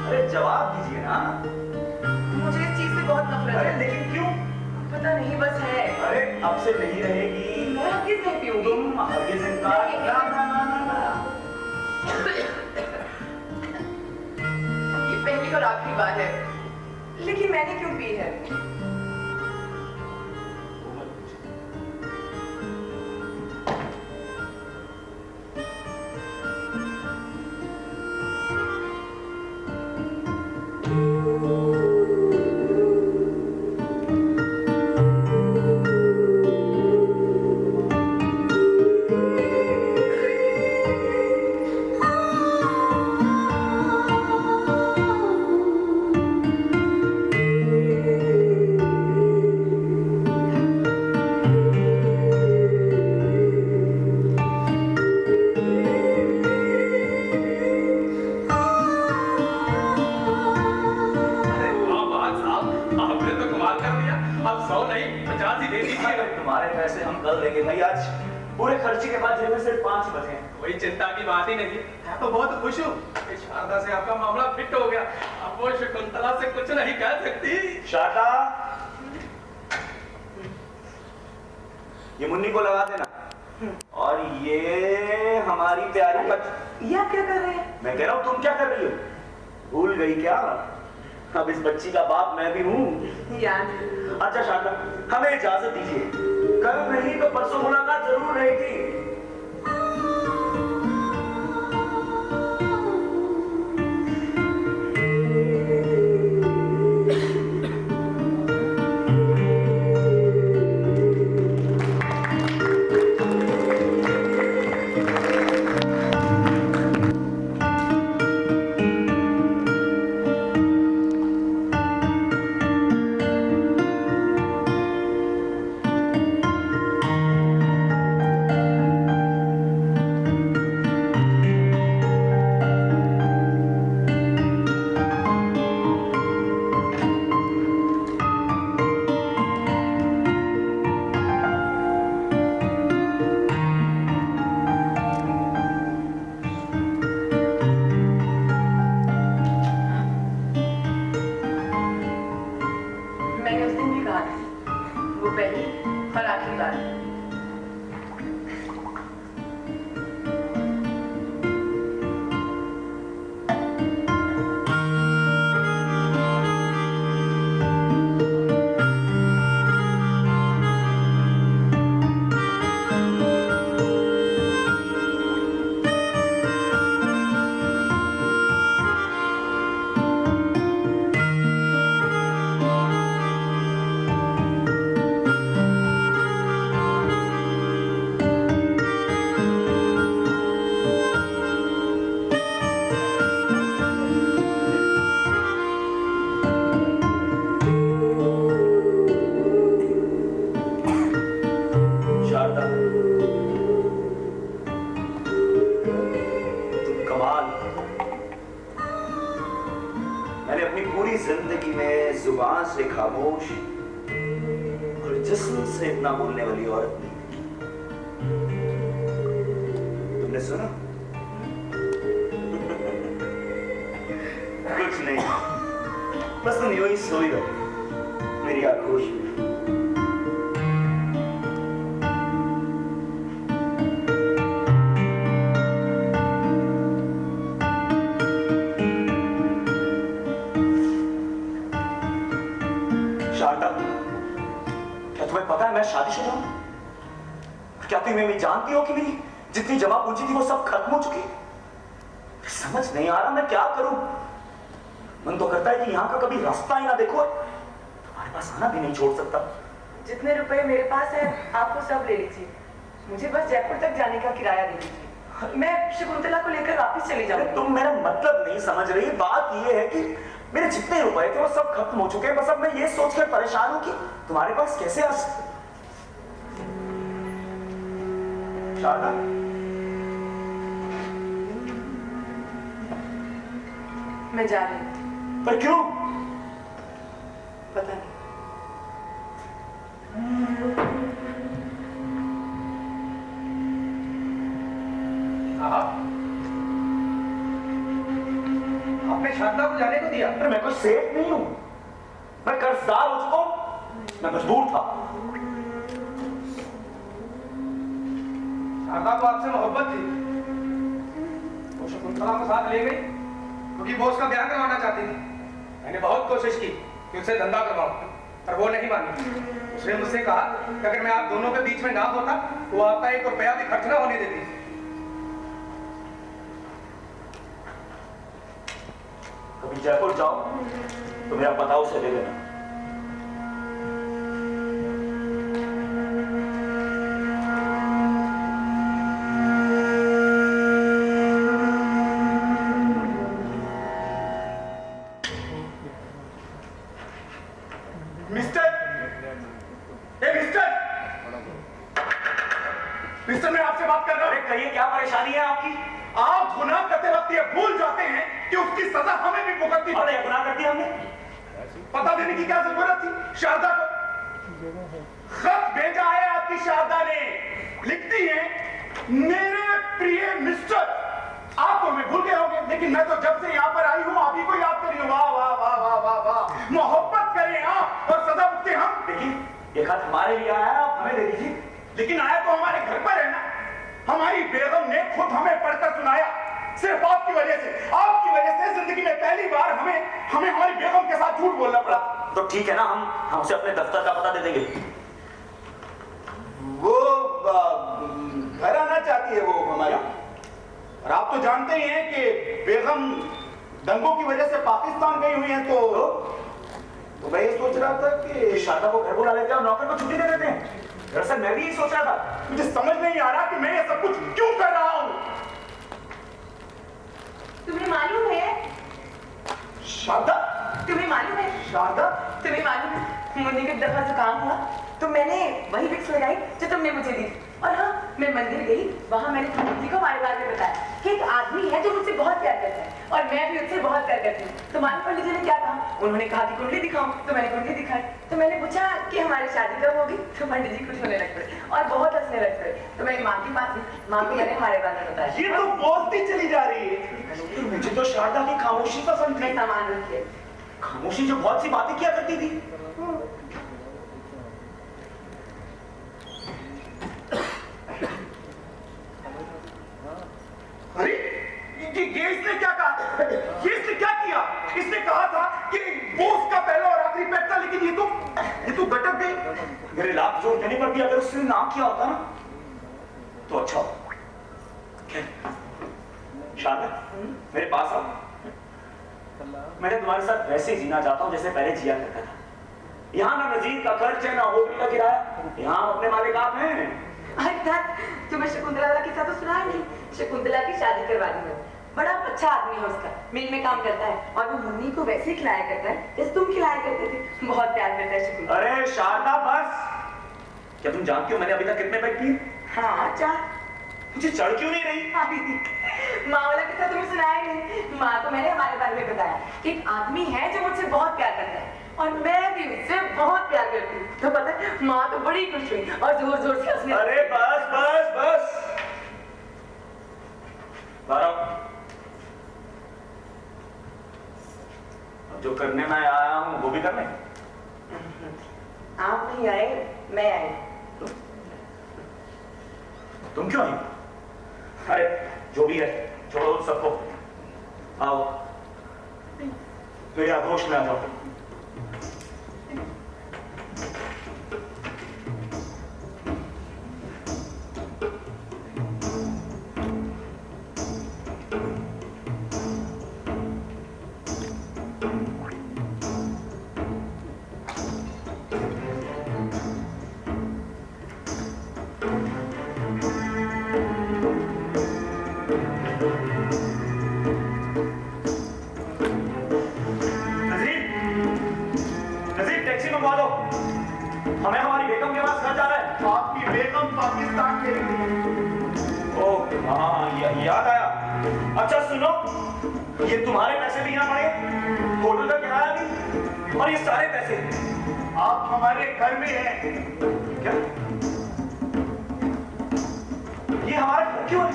अरे जवाब दीजिए ना। मुझे इस चीज से बहुत नफरत अरे है। लेकिन क्यों? पता नहीं, बस है। अरे अब से नहीं रहेगी। मैं हरगिज नहीं पीऊंगी। तुम हरगिज इनकार नहीं। ना ना ना ना ना। ये पहली और आखिरी बार है, लेकिन मैंने क्यों पी है? तुम्हारे पैसे हम कल देंगे भाई। आज पूरे खर्चे के बाद जेब में सिर्फ 5 ही बचे हैं। कोई चिंता की बात ही नहीं। मैं तो बहुत खुश हूँ कि शारदा से आपका मामला फिट हो गया। अब वो शकुंतला से कुछ नहीं कह सकती। शारदा, ये मुन्नी को लगा देना। और ये हमारी प्यारी बच्ची। ये आप क्या कर रहे हैं? मैं कह रहा हूँ, तुम क्या कर रही हो? भूल गई क्या? अब इस बच्ची का बाप मैं भी हूँ। याद। अच्छा शारदा, हमें इजाजत दीजिए, कल नहीं तो परसों मुलाकात जरूर रहेगी। मैंने उस दिन भी कहा था, वो पहली और आखिरी बार है। जुबान से खामोश और जिस्म से इतना बोलने वाली औरत नहीं। तुमने सुना? कुछ नहीं, बस तुम यूं ही सोई रहो मेरी आगोश में। शारदा, क्या तुम्हें पता है मैं शादीशुदा हूं? क्या तुम ये जानती हो कि मेरी जितनी जमा पूंजी थी वो सब खत्म हो चुकी? समझ नहीं आ रहा मैं क्या करूं। मन तो करता है कि यहाँ का कभी रास्ता ही ना देखो, तुम्हारे पास आना भी नहीं छोड़ सकता। जितने रुपए मेरे पास है आपको सब ले लीजिए, मुझे बस जयपुर तक जाने का किराया दे दीजिए, मैं शकुंतला को लेकर वापस चली जाऊंगी। तुम मेरा मतलब नहीं समझ रही। बात ये है कि मेरे जितने रुपए थे वो सब खत्म हो चुके हैं। बस अब मैं ये सोचकर परेशान हूं कि तुम्हारे पास कैसे आ सकते। शारदा, मैं जा रही हूँ। पर क्यों? पता नहीं। आपने शारदा को जाने को दिया? अरे मैं कोई सेठ नहीं हूं, मैं कर्जदार हो चुका हूं, मैं मजबूर था। शारदा को आपसे मोहब्बत थी, वो शकुंतला को साथ ले गई क्योंकि वो उसका ब्याह करवाना चाहती थी। मैंने बहुत कोशिश की कि उससे धंधा करवाऊं, पर वो नहीं मानी। उसने मुझसे कहा कि अगर मैं आप दोनों के बीच में ना होता तो वो आपका 1 रुपया भी खर्च ना होने देती। कभी जयपुर जाओ तो मेरा पता उसे दे देना। मिस्टर, मैं आपसे बात कर रहा हूं। कहिए क्या परेशानी है आपकी? आप गुनाह करते वक्त ये भूल जाते हैं कि उसकी सजा हमें भी भुगतनी अरे गुनाह कर दिया हमने? पता देने की क्या जरूरत थी शारदा को? खत भेजा है आपकी शारदा ने, लिखती है, मेरे प्रिय मिस्टर, आप तो हमें भूल गए होंगे, लेकिन मैं तो जब से यहाँ पर आई हूँ आप ही को याद करी हूँ। वाह वाह वाह वाह वाह वाह, मोहब्बत करें आप और सजा भुगते हम। देखिए ये खत हमारे लिए आया है, आप हमें दे दीजिए। लेकिन आया तो हमारे घर पर है ना। हमारी बेगम ने खुद हमें पढ़कर सुनाया। सिर्फ आपकी वजह से जिंदगी में पहली बार हमें हमारी बेगम के साथ झूठ बोलना पड़ा। तो ठीक है ना, हम उसे अपने दफ्तर का पता दे देंगे। वो घर आना चाहती है वो हमारी, और आप तो जानते ही हैं कि बेगम दंगों की वजह से पाकिस्तान गई हुई है। तो मैं ये सोच रहा था कि शारदा को घर बुला लेते हैं और नौकर को छुट्टी दे देते हैं। दरअसल मैं भी यही सोच रहा था। मुझे समझ नहीं आ रहा कि मैं ये सब कुछ क्यों कर रहा हूं। तुम्हें मालूम है? शारदा, तुम्हें मालूम है? शारदा, तुम्हें मालूम है मुन्नी को एक दफा जुकाम हुआ तो मैंने वही विक्स लगाई जो तुमने मुझे दी। और हाँ, मैं मंदिर गई, वहां मैंने पंडित जी को हमारे बारे में बताया कि एक आदमी है जो मुझसे बहुत प्यार करता है और मैं भी उससे बहुत प्यार करती हूँ। तो मालूम पंडित जी ने क्या कहा? उन्होंने कहा कि कुंडली दिखाओ, तो मैंने कुंडली दिखाई। तो मैंने पूछा कि हमारी शादी कब होगी? तो पंडित जी खुश होने लग पड़े और बहुत हंसने लग पड़े। तो मैं माँ की पास गई, माँ को मैंने हमारे बारे में बताया। ये तो बोलती चली जा रही है। मुझे तो शारदा की खामोशी पसंद थी। मैं सामान रखिए। खामोशी जो बहुत सी बातें किया करती थी। अरे ये इसने क्या कहा? ये इसने क्या किया? इसने कहा था कि वो उसका पहला और आखिरी पेट था, लेकिन ये तो गटक गई। मेरे लाभ जोड़ देने पर भी अगर उसने ना किया होता ना तो अच्छा हो। शारदा, मेरे पास आओ। मैं तुम्हारे साथ वैसे जीना चाहता हूँ जैसे पहले जिया करता था। यहाँ ना नजीर का खर्च है, ना होटल का किराया, यहाँ अपने मालिक आप हैं। तुम्हें शकुंतला का किस्सा तो सुना नहीं? शकुंतला की शादी करवा दी मैं। बड़ा अच्छा आदमी है उसका, मिल में काम करता है और वो मुन्नी को वैसे ही खिलाया करता है जैसे तुम खिलाया करते थे। बहुत प्यार करता है शकुंतला। अरे शारदा बस, क्या तुम जानती हो मैंने अभी तक कितने पेट किए? हाँ, 4। मुझे चढ़ क्यों नहीं रही? माँ वाला किस्सा तुम्हें सुनाया नहीं? माँ को मैंने हमारे बारे में बताया कि एक आदमी है जो मुझसे बहुत प्यार करता है और मैं भी उससे बहुत प्यार करती हूँ। तो पता है माँ तो बड़ी खुश हुई और जोर जोर से उसने अरे बस बस बस, अब जो करने मैं आया हूँ वो भी करने। आप नहीं आए, मैं आई। तुम क्यों आई? अरे जो भी है छोड़ो उन सबको, आओ मेरे आगोश में आ जाओ। हमें हमारी बेगम के पास घर जाना है। आपकी बेगम पाकिस्तान में रहती ओह हाँ, याद आया। अच्छा सुनो, ये तुम्हारे पैसे भी यहाँ पड़े, होटल का किराया भी, और ये सारे पैसे आप हमारे घर में हैं। क्या? ये हमारा घर क्यों है?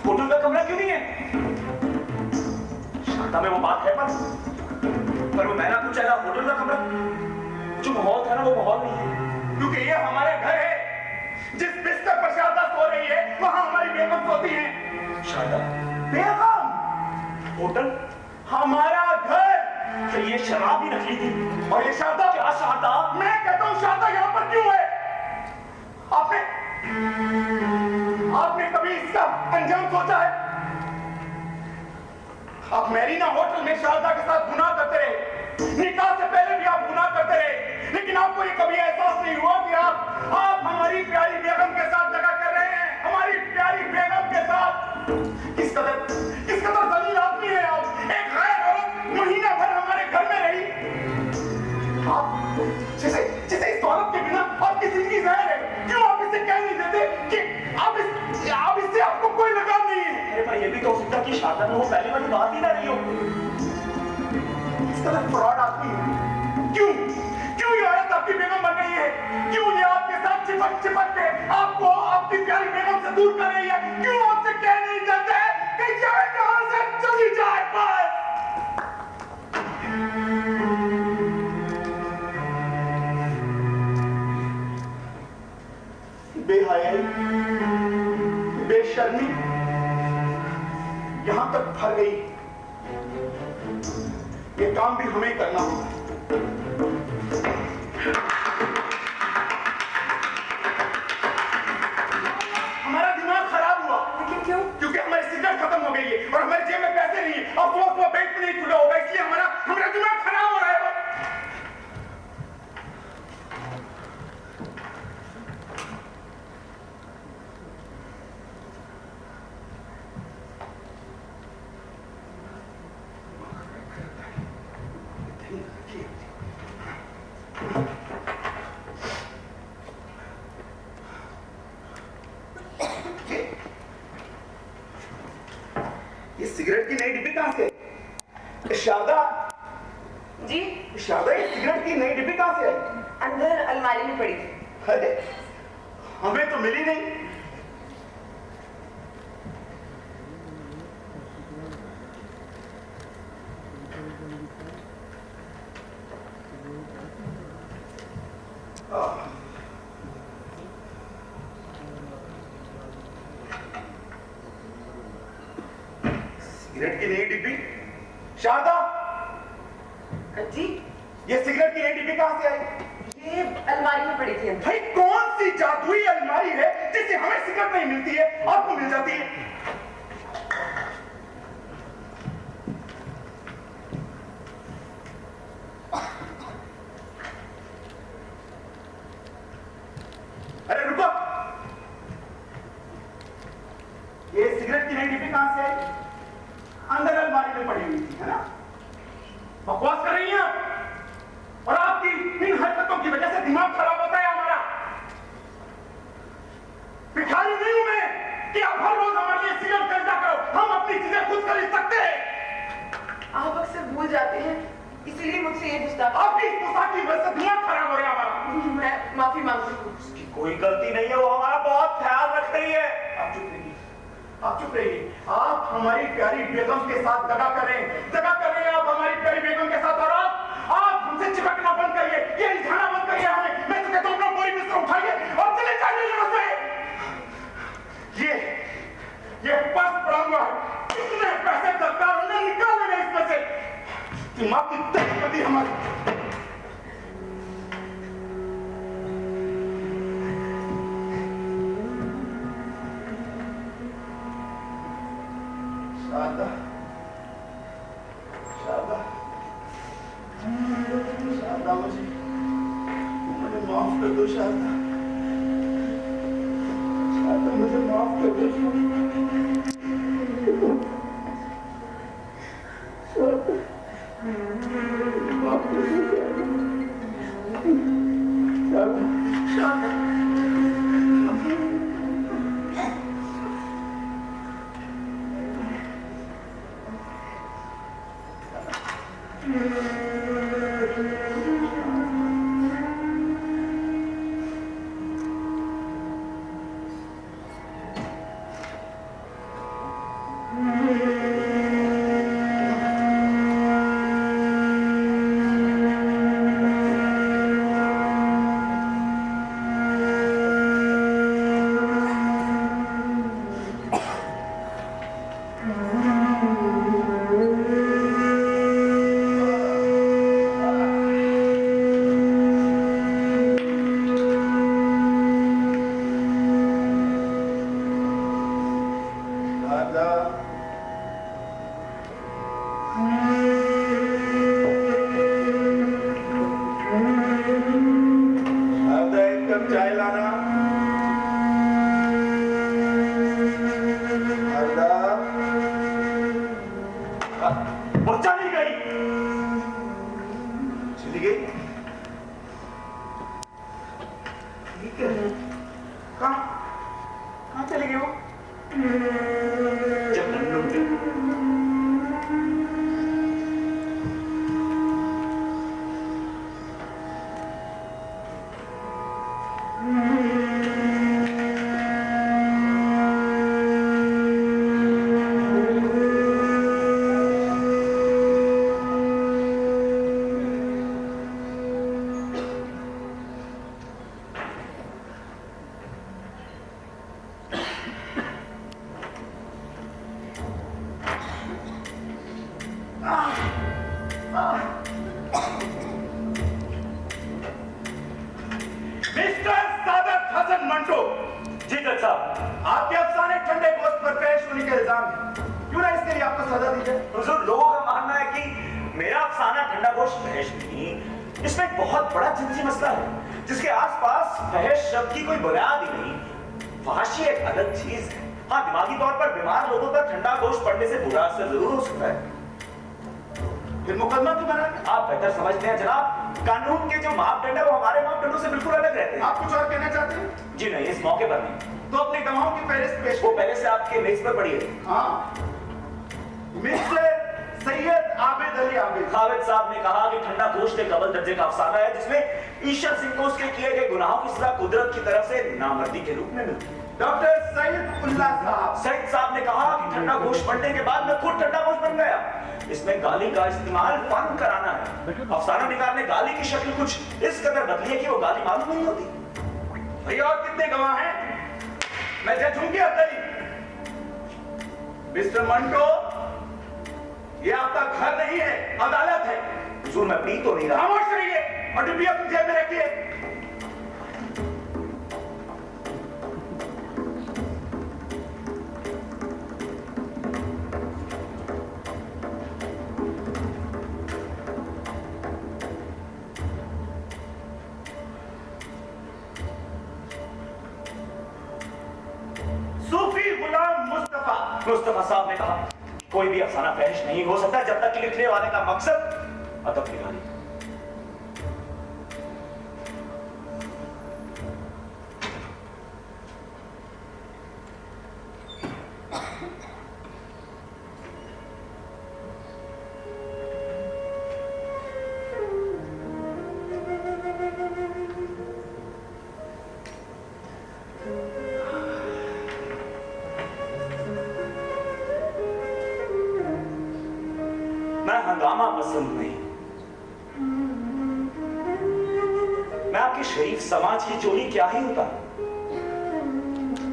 होटल का कमरा क्यों नहीं है? शारदा में वो बात है पर वो मैंने कुछ ऐसा होटल का कमरा, जो माहौल था ना वो माहौल नहीं है। क्योंकि ये हमारे घर है। जिस बिस्तर पर शारदा सो रही है वहां हमारी बेगम सोती है। शारदा? बेगम? होटल? हमारा घर। तो ये शराब ही नकली थी। और ये शारदा? क्या शारदा? मैं कहता हूँ शारदा यहाँ पर क्यों है? आपने कभी इसका अंजाम सोचा है? आप मैरीना होटल में शारदा के साथ गुनाह करते रहे, निकाह से पहले भी आप गुनाह करते रहे, लेकिन आपको ये कभी एहसास नहीं हुआ कि आप हमारी प्यारी बेगम के साथ दगा कर रहे हैं। हमारी प्यारी बेगम के साथ किस कदर जलील आदमी है आप। एक गैर औरत महीना भर हमारे घर में रही, आप जिसे इस औरत के बिना आपकी जिंदगी जहर है, क्यों आप इसे कह नहीं देते कि आप इससे आपको कोई लगाव नहीं है? अरे पर ये भी तो हो सकता कि शारदा में वो पहली वाली बात ही ना रही हो। इस तरह फ्रॉड आदमी है। क्यों ये औरत आपकी बेगम बन गई है? क्यों ये आपके साथ चिपक के आपको आपकी प्यारी बेगम से दूर कर रही है? क्यों आपसे कह नहीं जाते कि जाए कहां से चली जाए? बस बेहयाई, बेशर्मी यहां तक भर गई, ये काम भी हमें करना होगा। हमारा दिमाग खराब हुआ। लेकिन क्यों? क्योंकि हमारी सिगरेट खत्म हो गई है और हमारे जेब में पैसे नहीं है और वो बैंक में नहीं खुला होगा, इसलिए हमारा दिमाग खराब हो रहा है। ये सिगरेट की नई डिब्बी कहां से? शारदा जी शारदा, ये सिगरेट की नई डिब्बी कहां से आई? अंदर अलमारी में पड़ी थी। अरे हमें तो मिली नहीं। सिगरेट की नई डिब्बी? शारदा जी ये सिगरेट की नई डिब्बी कहां से आई? ये अलमारी में पड़ी थी अंदर। भाई कौन सी जादुई अलमारी है जिससे हमें सिगरेट नहीं मिलती है, आपको मिल जाती है? अरे रुको, ये सिगरेट की नई डिब्बी कहां से आई? अंदर अलमारी में पड़ी हुई थी, है ना? बकवास कर रही हैं आप, और आपकी इन हरकतों की वजह से दिमाग खराब होता है हमारा। भिखारी नहीं हूं मैं कि आप हर रोज हमारे लिए सिगरेट खरीदा करो। हम अपनी चीजें खुद खरीद सकते हैं। आप अक्सर भूल जाते हैं इसीलिए मुझसे ये गुस्ताखी। आपकी इस गुस्ताखी की वजह से दिमाग खराब हो रहा है हमारा। मैं माफी मांगती हूँ। उसकी कोई गलती नहीं है, वो हमारा बहुत ख्याल रख रही है। आप चुप रहिए, आप चुप रहिए। आप हमारी प्यारी बेगम के साथ दगा कर रहे हैं आप हमारी प्यारी बेगम के साथ। और आप हमसे चिपकना बंद करिए, ये इल्झाना बंद करिए हमें। मैं तो कहता हूं अपना बोरी बिस्तर उठाइए और चले जाइए यहाँ से। ये पर्स पड़ा हुआ है, कितने पैसे सरकार ने निकाले हैं इसमें से। दिमाग की तक कर दी हमारी। शारदा, शारदा, शारदा, मुझे माफ कर दो शारदा। शारदा, मुझे माफ कर दो। शारदा, माफ कर दो शारदा। शारदा, वो चली गई, चली गई। ठीक है, कहाँ चली गई वो? जब नन्नू आपके अफसाने ठंडे गोश्त पर पेश होने के इल्जाम है, क्यों ना इसके लिए आपको सजा दी जाए? हुजूर, लोगों का मानना है कि मेरा अफसाना ठंडा गोश्त फहश नहीं, इसमें एक बहुत बड़ा जिनसी मसला है जिसके आसपास फहश शब्द की कोई बुनियाद ही नहीं। फहाशी एक अलग चीज है। हाँ, दिमागी तौर पर बीमार लोगों पर ठंडा गोश्त पड़ने से बुरा असर जरूर हो सकता है। फिर मुकदमा क्यों बना? आप बेहतर समझते हैं जनाब, कानून के जो मापदंड है वो हमारे मापदंडों से बिल्कुल अलग रहते हैं। आप कुछ और कहना चाहते हैं? जी नहीं, इस मौके पर नहीं। तो अपने गवाहों की फहरिस्त पेश वो पहले से आपके मेज पर पड़ी है। हाँ, मिस्टर सैयद आबिद अली आबिद। खालिद साहब ने कहा कि ठंडा गोश्त एक अव्वल दर्जे का अफसाना है जिसमें ईश्वर सिंह को उसके किए गए गुनाहों की सजा कुदरत की तरफ से नामर्दी के रूप में मिलती है। डॉक्टर सैयद उल्लाह साहब। सैयद साहब ने कहा कि ठंडा गोश्त पढ़ने के बाद मैं खुद ठंडा गोश्त बन गया। इसमें गाली का इस्तेमाल फन कराना है। अफसाना निगार ने गाली की शक्ल कुछ इस कदर बदली है कि वो गाली मालूम नहीं होती। भैया और कितने गवाह हैं? मैं जज हूं कि अब्दली? मिस्टर मंटो, ये आपका घर नहीं है, अदालत है। हुजूर, मैं पी तो नहीं रहा। खामोश रहिए और डिब्बी अपनी जेब में रखिए। सूफी गुलाम मुस्तफा साहब ने कहा कोई भी अफसाना फहरिश नहीं हो सकता जब तक कि लिखने वाले का मकसद अदब की गाली। मैं हंगामा पसंद नहीं, मैं आपके शरीफ समाज की चोरी क्या ही होता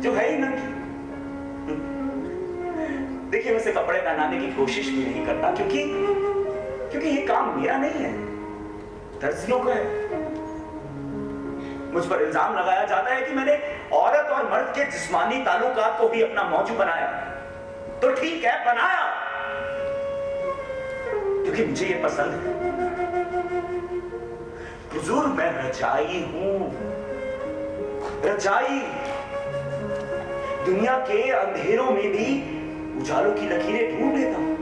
जो है ही नंगी। देखिए, मैं इसे कपड़े पहनाने की कोशिश भी नहीं करता, क्योंकि ये काम मेरा नहीं है, दर्जियों का है। मुझ पर इल्जाम लगाया जाता है कि मैंने औरत और मर्द के जिस्मानी ताल्लुकात को भी अपना मौजू बनाया। तो ठीक है, बनाया, क्योंकि मुझे ये पसंद है। हुजूर, मैं रजाई हूं, रजाई। दुनिया के अंधेरों में भी उजालों की लकीरें ढूंढ लेता हूं।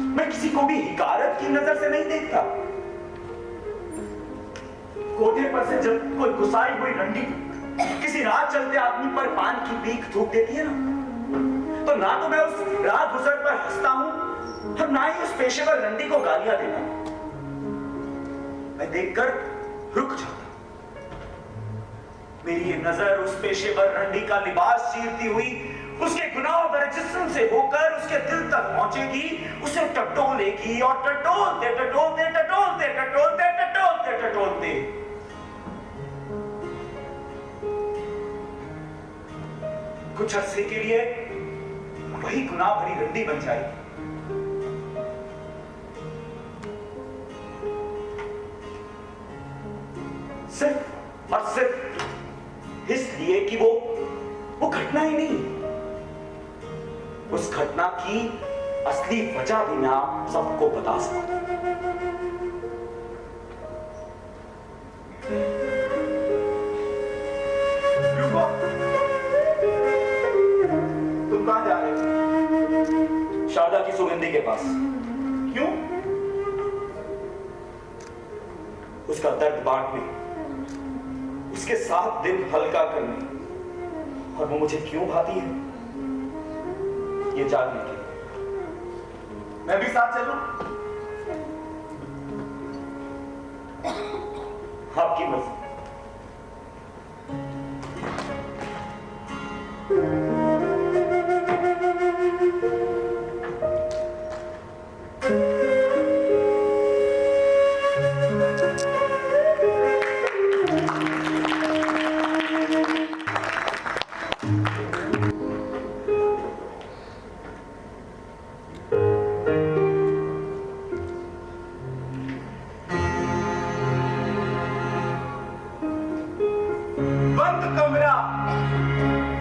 मैं किसी को भी हिकारत की नजर से नहीं देखता। कोठे पर से जब कोई घुसाई हुई रंडी किसी राह चलते आदमी पर पान की पीक थूक देती है ना, तो ना तो मैं उस राह गुजर पर हंसता हूं और ना ही उस पेशेवर रंडी को गालियां देता हूं। मैं देखकर रुक जाता। मेरी ये नजर उस पेशेवर रंडी का लिबास चीरती हुई उसके गुनाहों भरे जिस्म से होकर उसके दिल तक पहुंचेगी, उसे टटोलेगी और टटोलते टटोलते टटोलते टटोलते टटोलते टटोलते कुछ अरसे के लिए वही गुनाह भरी रंडी बन जाएगी। सिर्फ और सिर्फ इसलिए कि वो घटना ही नहीं, उस घटना की असली वजह भी मैं आप सबको बता सकता हूं। रुको, तुम कहां जा रहे हो? शारदा की सुगंधी के पास। क्यों? उसका दर्द बांटने, उसके साथ दिन हल्का करने, और वो मुझे क्यों भाती है ये जानने के लिए। मैं भी साथ चलूं? आपकी मर्जी। बंद कमरा,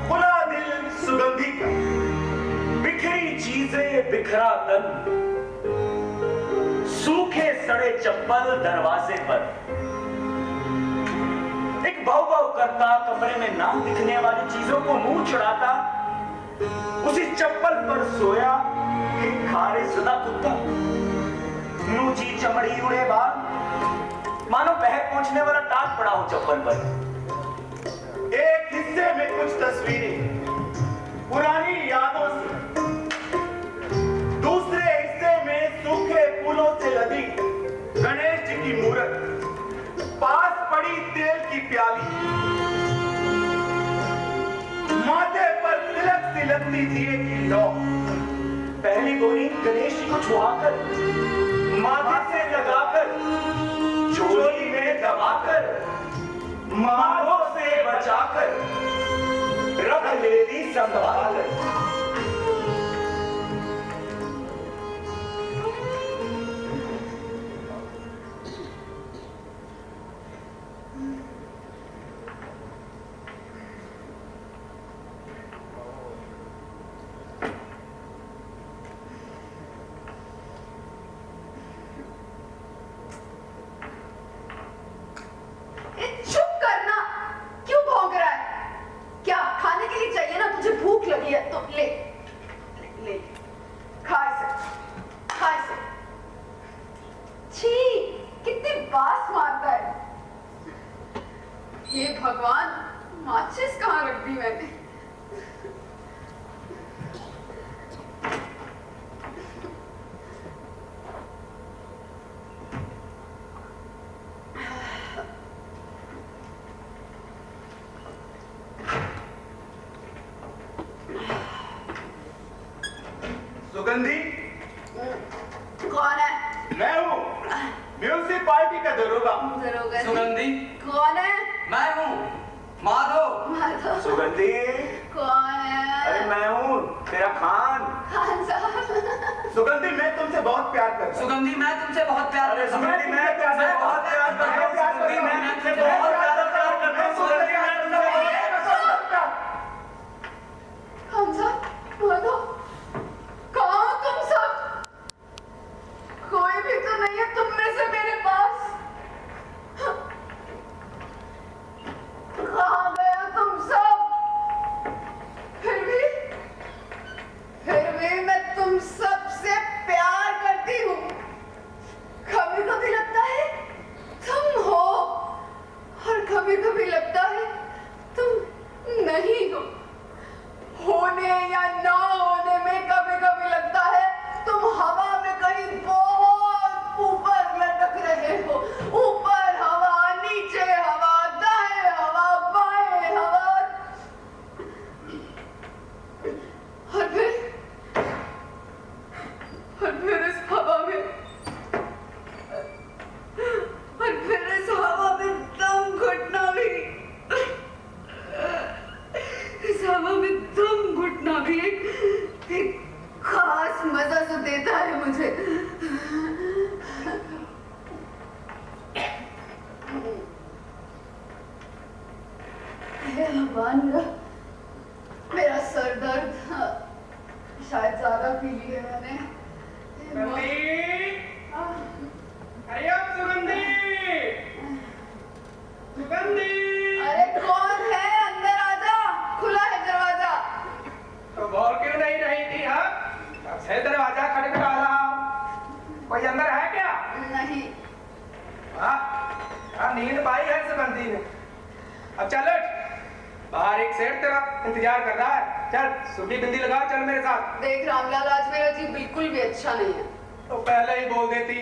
खुला दिल सुगंधी का, बिखरी चीजें बिखरा तन, सूखे सड़े चप्पल दरवाजे पर, एक भाव भाव करता कमरे में ना दिखने वाली चीजों को मुंह चढ़ाता, उसी चप्पल पर सोया एक खारे शुदा कुत्ता, नूची चमड़ी उड़े बाल, मानो पहर पहुंचने वाला टाक पड़ा हो चप्पल पर। एक हिस्से में कुछ तस्वीरें पुरानी यादों से, दूसरे हिस्से में सूखे फूलों से लदी गणेश जी की मूर्त, पास पड़ी तेल की प्याली, माथे पर तिलक सी लगती दिए की लौ। पहली गोली गणेश जी को छुआकर, माथे से लगाकर, चोली में दबाकर, माधो से बचाकर, रख लेती संभाल। चुप करना, क्यों भौंक रहा है? क्या खाने के लिए चाहिए ना? तुझे भूख लगी है तो ले ले, ले। खा इसे, खा इसे। छी, कितनी बास मारता है। हे भगवान, माचिस कहाँ रख दी मैंने? दरोगा जी? सुगंधी। कौन है? मैं हूँ माधव। माधव। सुगंधी। कौन है? अरे मैं हूँ तेरा खान। खान साहब। सुगंधी मैं तुमसे बहुत प्यार करता हूँ। सुगंधी मैं तुमसे बहुत प्यार अरे करता हूँ। सुगंधी मैं तुमसे बहुत प्यार करता हूँ। सुगंधी मैं तुमसे बहुत ज्यादा प्यार करता हूँ। सुगंधी मैं तुमसे बहुत खान साहब, माधव, कहाँ हो तुम सब? कोई भी तो नहीं है तुम में से मेरे पास। कहाँ गए हो तुम सब? फिर भी मैं तुम सबसे प्यार करती हूँ। कभी कभी लगता है तुम हो और कभी कभी लगता है तुम नहीं हो। होने या ना होने में कभी कभी लगता है तुम हवा में कहीं बहुत ऊपर लटक रहे हो। ऊपर हवा, नीचे हवा, दाएं हवा, बाएं हवा। और फिर इस हवा में दम घुटना भी, इस हवा में दम घुटना भी एक खास मजा तो देता है मुझे। भगवान, मेरा सर दर्द शायद ज्यादा पी लिया मैंने। अरे अब सुगंधी। सुगंधी। अरे कौन है? अंदर आजा, खुला है दरवाजा। तो बोल क्यों नहीं रही थी? हाँ, अब से दरवाजा खटखटा रहा। कोई अंदर है क्या? नहीं। हाँ, नींद पाई है सुगंधी ने। अब चल उठ, बाहर एक सेठ तेरा इंतजार कर रहा है। चल सूखी बिंदी लगा, चल मेरे साथ। देख रामलाल, आज मेरा जी बिल्कुल भी अच्छा नहीं है। तो पहले ही बोल देती।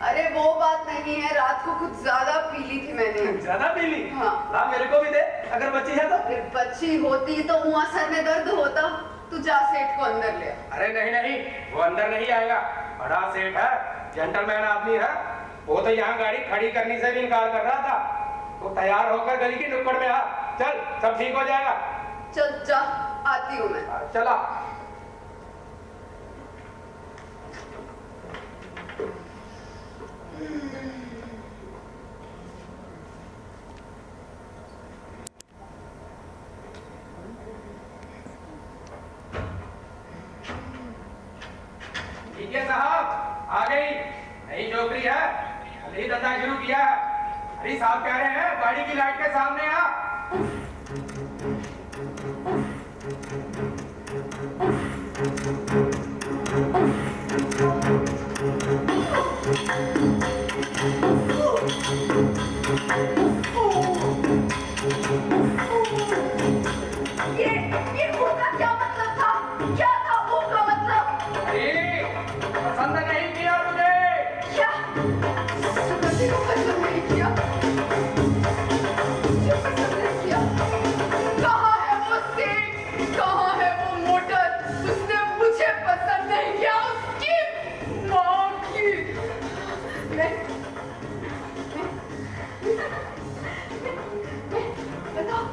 अरे वो बात नहीं है, रात को कुछ ज्यादा पी ली थी मैंने। ज्यादा पी ली? हाँ। ला मेरे को भी दे, अगर बची है तो। अगर बच्ची होती तो वहाँ सर में दर्द होता। तू जा सेठ को अंदर ले आ। अरे नहीं नहीं, वो अंदर नहीं आएगा। बड़ा सेठ है, जेंटलमैन आदमी है। वो तो यहाँ गाड़ी खड़ी करने से भी इनकार कर रहा था। तो तैयार होकर गली की नुक्कड़ में आ। चल, सब ठीक हो जाएगा। चल जा, आती हूँ मैं। चला। ठीक है साहब, आ गई नई नौकरी है, कल ही धंधा शुरू किया है। अरे साहब कह रहे हैं गाड़ी की लाइट के सामने आ। ये ऊ का क्या मतलब था? क्या था ऊ का मतलब? अरे पसंद नहीं किया मुझे। क्या? सुगंधी को पसंद नहीं किया? मुझे पसंद नहीं किया? कहाँ है वो सेठ? कहाँ है वो मोटर? उसने मुझे पसंद नहीं किया। उसकी माँ की। बताओ,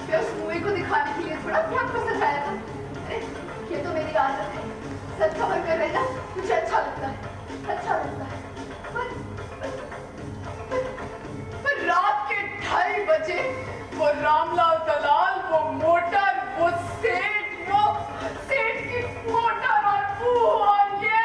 मैं उस मूवी को दिखाने के लिए थोड़ा क्या पसंद आया था? अरे ये तो मेरी आदत है, सच खबर कर रहना मुझे अच्छा लगता है, अच्छा लगता है। पर रात के 2:30 बजे वो रामलाल दलाल, वो मोटर, वो सेठ की मोटर और ये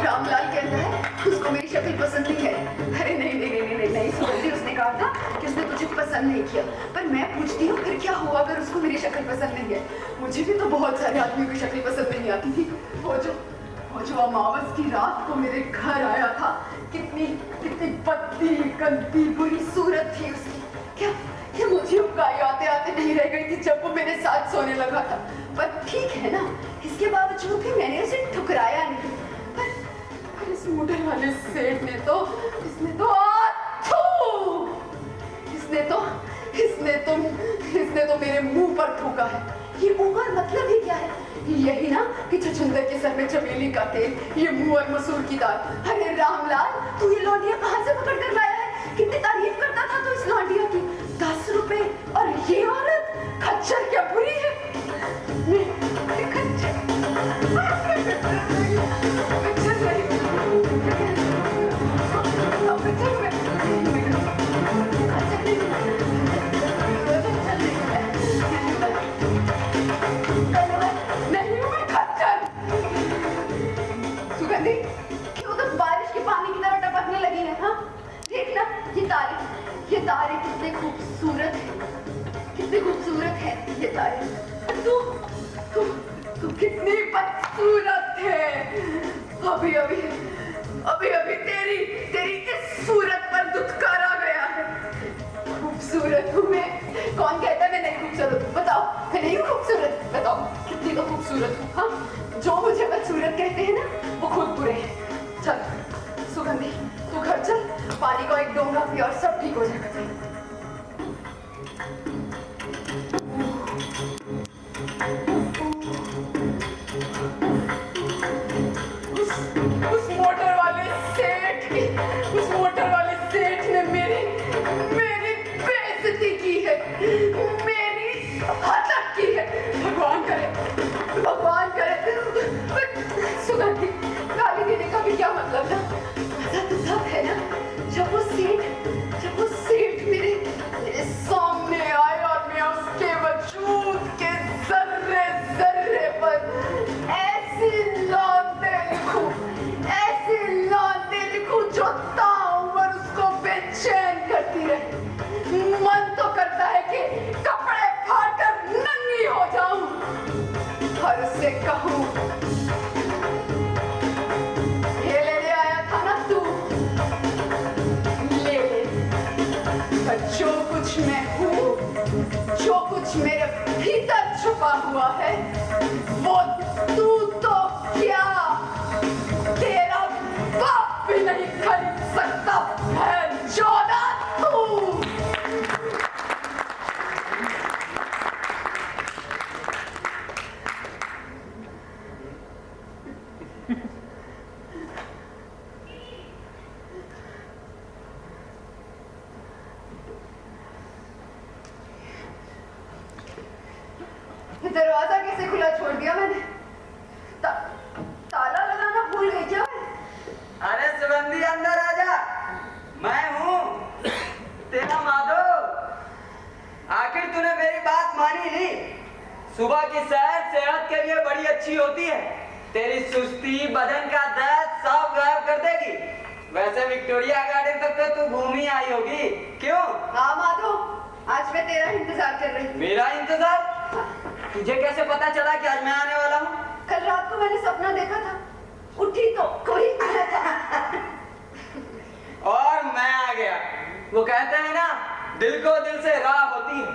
रामलाल कहता है उसको मेरी शक्ल पसंद नहीं है। अरे नहीं, सुगंधी, उसने कहा था कि उसने तुझे पसंद नहीं किया। पर मैं पूछती हूँ फिर क्या हुआ अगर उसको मेरी शक्ल पसंद नहीं है? मुझे भी तो बहुत सारे आदमियों की शक्ल पसंद नहीं आती थी। वो जो अमावस की रात को मेरे घर आया था, कितनी पतली गंदी बुरी सूरत थी उसकी। क्या मुझे उगाई आते आते नहीं रह गई थी जब वो मेरे साथ सोने लगा था? पर ठीक है ना, इसके बावजूद भी मैंने उसे ठुकराया नहीं। पर इस मोटर वाले सेठ ने तो इसने तो मेरे मुंह पर थूका है। ये मुंह और मतलब ही क्या है? यही ना कि छछूंदर के सर में चमेली का तेल, ये मुंह और मसूर की दाल। अरे रामलाल, तू ये लौंडिया कहाँ से पकड़ कर लाया है? कितनी तारीफ करता था तू इस लौंडिया की। 10 रुपए और ये औरत खच्चर क्या बुरी है? मैं खच्चर नहीं हूँ मैं खच्चर। सुगंधी, क्यों तो बारिश के पानी की तरह टपकने लगी है? हाँ, देखना ये तारे कितने खूबसूरत है, कितने खूबसूरत है ये तारे। तू कितनी बदसूरत है। अभी तेरी इस सूरत पर दुत्कार आ गया है। खूबसूरत हूँ मैं? कौन कहता है मैं नहीं खूबसूरत हूँ? बताओ, मैं नहीं हूँ खूबसूरत? बताओ कितनी तो खूबसूरत हूँ। हाँ, जो मुझे बदसूरत कहते हैं ना, वो खुद बुरे हैं। चल सुगंधी, तू घर चल, पानी को एक डोंगा पी और सब ठीक हो जाएगा। उस मोटर वाले सेठ ने मेरी बेइज्जती की है, मेरी हतक की है। भगवान करे। सुगंधी, गाली देने का भी क्या मतलब था? मजा तो तब है ना जब वो सेठ मेरे सामने आए और मैं उसके वजूद के जर्रे पर ऐसी लौंदे लिखूं जो ताउम्र उसको बेचैन करती रहे। मन तो करता है कि कपड़े फाड़कर नंगी हो जाऊं और उससे कहूं, ये ले आया था ना तू, ले। पर जो कुछ मैं हूं, जो कुछ मेरे भीतर छुपा हुआ है, वो तू तो क्या, तेरा बाप भी नहीं खरीद सकता है। जोधा तू। दरवाजा कैसे खुला छोड़ दिया मैंने? ताला लगाना भूल गई क्या? अरे सुगंधी, अंदर आजा, मैं हूँ तेरा माधव। आखिर तूने मेरी बात मानी नहीं? सुबह की सैर सेहत के लिए बड़ी अच्छी होती है। तेरी सुस्ती, बदन का दर्द सब गायब कर देगी। वैसे विक्टोरिया गार्डन तक तो तू घूम ही आई होगी, क्यों? हाँ माधव, आज मैं तेरा इंतजार कर रही हूँ। मेरा इंतजार? तुझे कैसे पता चला कि आज मैं आने वाला हूँ? कल रात को मैंने सपना देखा था, उठी तो कोई आया था और मैं आ गया। वो कहते हैं ना, दिल को दिल से राह होती है।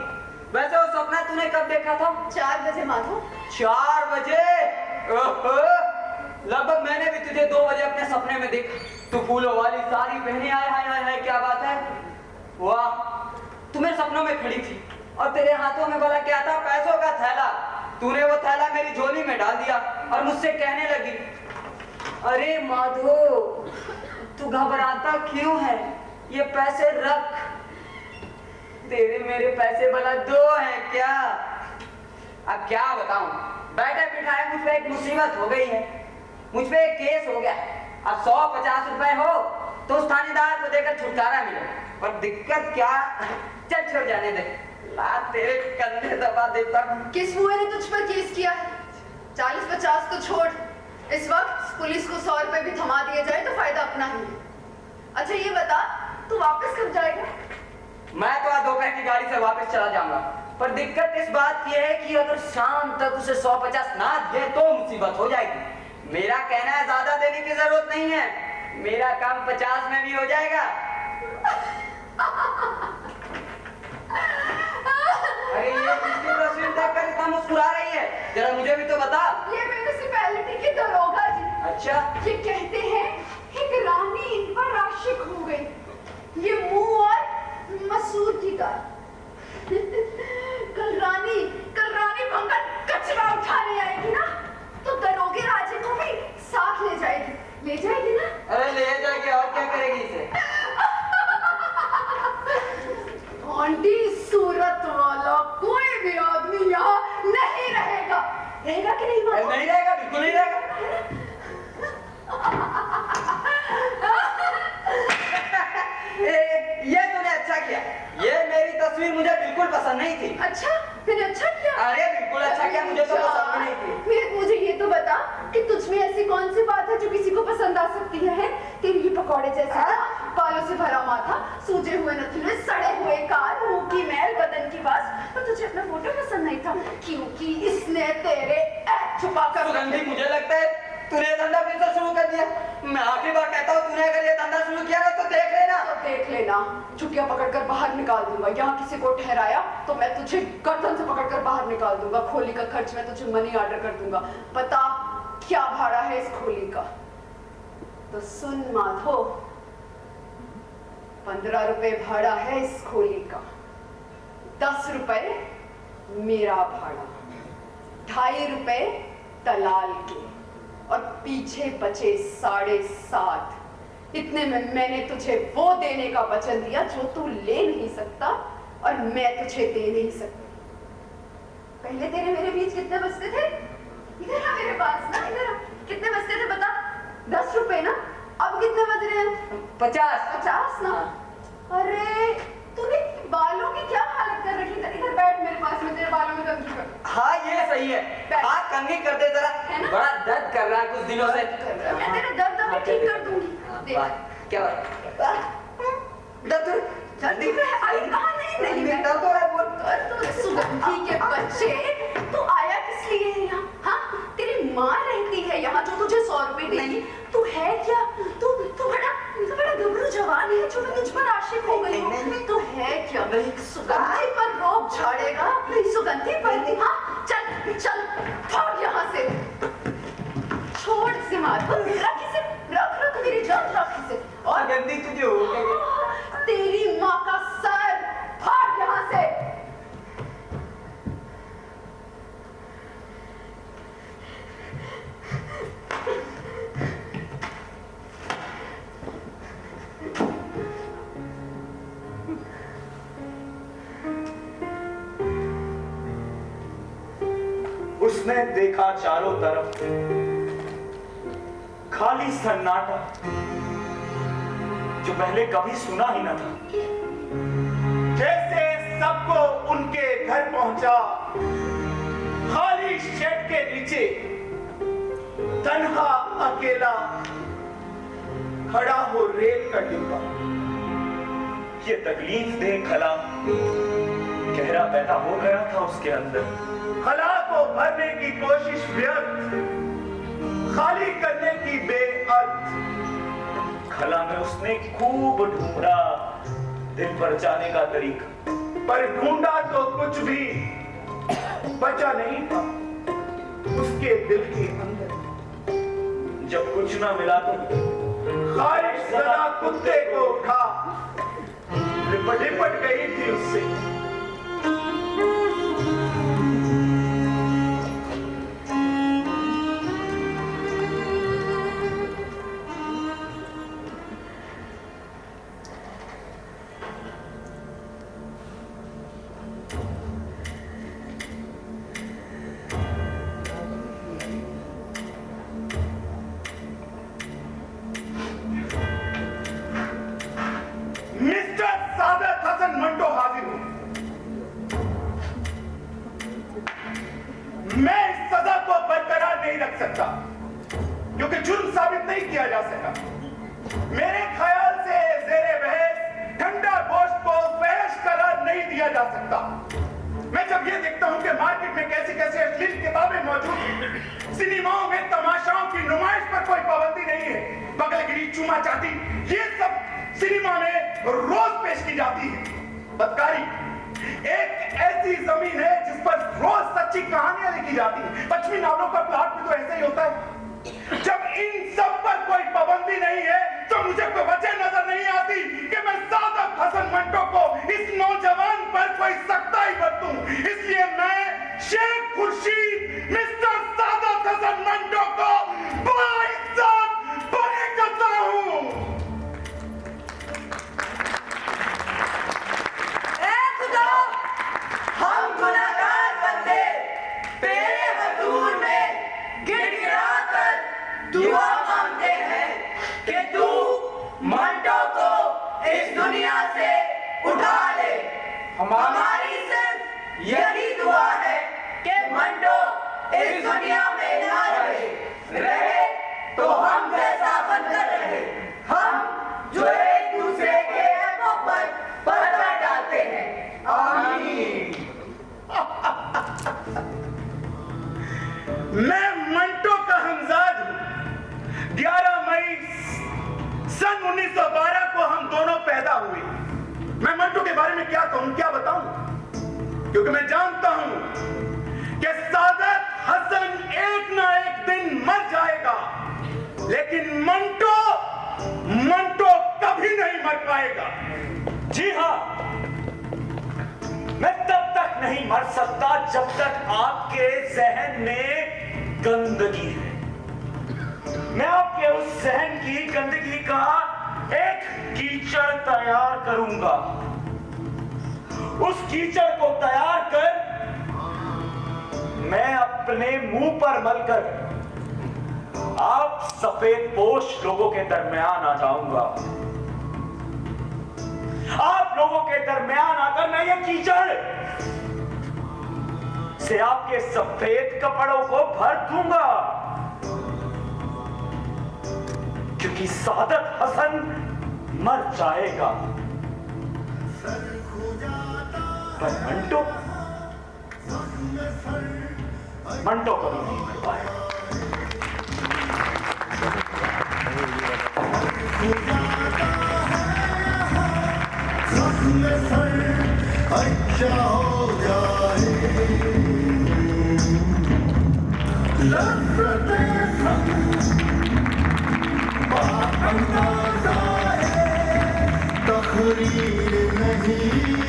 वैसे वो सपना तूने कब देखा था? 4 बजे माधव। 4 बजे? ओहो, लगभग मैंने भी तुझे 2 बजे अपने सपने में देखा। तू फूलों वाली साड़ी पहने आए, हाय क्या बात है। वाह, तू मेरे सपनों में खड़ी थी और तेरे हाथों में भला क्या था? पैसों का थैला। तूने वो थैला मेरी झोली में डाल दिया और मुझसे कहने लगी, अरे माधो, तू घबराता क्यों है? ये पैसे रख। तेरे मेरे पैसे भला 2 हैं क्या? अब क्या बताऊं, बैठे बिठाए मुझ पे एक मुसीबत हो गई है। मुझ पे एक केस हो गया। अब 150 रुपए हो तो उस थानेदार को देकर छुटकारा मिले। पर दिक्कत क्या? चल छोड़ जाने दे, ला तेरे कंधे दबा देता हूँ। किस मुए ने तुझ पर केस किया है? 40-50 तो छोड़, इस वक्त पुलिस को 100 रुपए भी थमा दिए जाए तो फायदा अपना ही है। अच्छा ये बता, तू वापस कब जाएगा? मैं तो आज दोपहर की गाड़ी से वापस चला जाऊंगा। पर दिक्कत इस बात की है कि अगर शाम तक उसे 150 ना दिए तो मुसीबत हो जाएगी। मेरा कहना है ज्यादा देने की जरूरत नहीं है, मेरा काम 50 में भी हो जाएगा। अरे ये किसकी तस्वीर देखकर इतना मुस्कुरा रही है? जरा मुझे भी तो बता। ये म्युनिसिपैलिटी के दरोगा जी। अच्छा, ये कहते हैं एक रानी इन पर आशिक हो गई। ये मुंह और मसूर की दाल। कल रानी भंगन ले जाएगी ना? अरे ले जाएगी, और क्या करेगी इसे? आंटी, सूरत वाला कोई भी आदमी यहाँ नहीं रहेगा। रहेगा कि नहीं मामा? नहीं रहेगा, बिल्कुल नहीं रहेगा। ये तूने अच्छा किया। ये मेरी तस्वीर मुझे बिल्कुल पसंद नहीं थी। अच्छा, फिर अच्छा किया। अरे बिल्कुल अच्छा किया, मुझे तो पसंद नहीं थी। फिर मुझे ये तो बता कि तुझ में ऐसी कौन सी बात है जो किसी को पसंद आ सकती है? तेरी ये पकौड़े जैसा बालों से भरा माथा, सूजे हुए नथुने, सड़े हुए कान, मुंह की मैल, बदन की बास, पर तुझे अपना फोटो पसंद नहीं था क्योंकि इसने तेरे ऐप छुपा कर। सुगंधी, मुझे लगता है तूने ये धंधा फिर से शुरू कर दिया। मैं आखिरी बार कहता हूँ, तूने अगर ये धंधा शुरू किया ना तो देख लेना। तो देख लेना, चुटिया पकड़कर बाहर निकाल दूंगा। यहाँ किसी को ठहराया तो मैं तुझे गर्दन से पकड़कर बाहर निकाल दूंगा। खोली का खर्च मैं तुझे मनी ऑर्डर कर दूंगा। पता क्या भाड़ा है इस खोली का? तो सुन माधो, 15 रुपए भाड़ा है इस खोली का, 10 रुपए मेरा भाड़ा, 2.5 रुपए दलाल के, और पीछे बचे 7.5। इतने में मैंने तुझे वो देने का वचन दिया जो तू ले नहीं सकता और मैं तुझे दे नहीं सकती। पहले तेरे मेरे बीच कितने बचते थे? इधर आ मेरे पास ना, इधर आ। कितने बचते थे बता? 10 रुपए ना? अब कितने बज रहे हैं? 50 ना? अरे तूने बालों की क्या हालत कर रखी? इधर बैठ मेरे पास, मैं तेरे बालों में कंघी कर। हाँ ये सही है। हाँ कंघी कर दे जरा, बड़ा दर्द कर रहा है कुछ दिनों से। मैं तेरा दर्द अभी ठीक कर दूंगी। क्या बात? दर्द जल्दी में आई कहाँ? नहीं दर्द हो रहा है, बोल। तो सुगंधी के बच्चे, तू आया किस लिए है यहाँ? हाँ, तेरी माँ रहती है यहाँ जो तुझे 100 रुपए देगी। तू है क्या? तू बड़ा गबरू जवान है जो मैं तुझ पर आशिक हो गई हूँ। तू है क्या? सुगंधी पर रोब झाड़ेगा? सुगंधी पर? हाँ, चल भाग यहाँ से। छोड़ से माधो, रख इसे, रख मेरी जान, रख इसे। और गंदी तुझे हो गई। तेरी माँ का सर, भाग यहाँ से। उसने देखा चारों तरफ खाली सन्नाटा जो पहले कभी सुना ही न था। जैसे सबको उनके घर पहुंचा, खाली शेड के नीचे तन्हा अकेला खड़ा हो रेत का डिब्बा। ये तकलीफ देख खला गहरा पैदा हो गया था उसके अंदर। खला को भरने की कोशिश व्यर्थ, खाली करने की बेअर्थ। खला में उसने खूब ढूंढा दिल पर जाने का तरीका, पर ढूंढा तो कुछ भी बचा नहीं था उसके दिल के अंदर। जब कुछ ना मिला तो ख्वाहिश ज़रा कुत्ते को उठा, लिपट गई थी उससे। मंटो हाजिर हूं। मैं इस सजा को बरकरार नहीं रख सकता क्योंकि जुर्म साबित नहीं किया जा सका। मेरे ख्याल से ज़ेरे बहस ठंडा गोश्त को बहस करार नहीं दिया जा सकता। मैं जब ये देखता हूं कि मार्केट में कैसी कैसी अश्लील किताबें मौजूद हैं, सिनेमाओं में तमाशाओं की नुमाइश पर कोई पाबंदी नहीं है, बगलगिरी, चूमा चाटी, ये सब सिनेमा में रोज पेश की जाती है। बदकारी एक ऐसी जमीन है जिस पर रोज सच्ची कहानियां लिखी जाती हैं। पश्चिमी नावलों का प्लॉट भी तो ऐसा ही होता है। जब इन सब पर कोई पाबंदी नहीं है तो मुझे कोई वजह नजर नहीं आती कि मैं सादत हसन मंटो को, इस नौजवान पर कोई सख्ताई बरतूं। इसलिए मैं शेख खुर्शीद मिस्टर सादत हसन मंटो को बाइज्जत चाहते हैं कि तू मंटो को इस दुनिया से उठा ले। हमारी सिर्फ यही दुआ है कि मंटो इस दुनिया में ना रहे तो हम वैसा बनकर रहे, हम जो एक दूसरे के ऐबों पर पर्दा डालते हैं। आमीन। मैं मंटो का हमजाद हूं। 11 मई सन 1912 को हम दोनों पैदा हुए। मैं मंटो के बारे में क्या कहूं, क्या बताऊं, क्योंकि मैं जानता हूं कि सादत हसन एक ना एक दिन मर जाएगा, लेकिन मंटो कभी नहीं मर पाएगा। जी हाँ, मैं तब तक नहीं मर सकता जब तक आपके जहन में गंदगी है। मैं आपके उस जहन की गंदगी का एक कीचड़ तैयार करूंगा। उस कीचड़ को तैयार कर मैं अपने मुंह पर मलकर आप सफेद पोश लोगों के दरमियान आ जाऊंगा। आप लोगों के दरमियान आकर मैं ये कीचड़ से आपके सफेद कपड़ों को भर दूंगा, क्योंकि सादत हसन मर जाएगा, पर मंटो कभी नहीं मर पाएगा। अच्छा हो जाए, तकरीर नहीं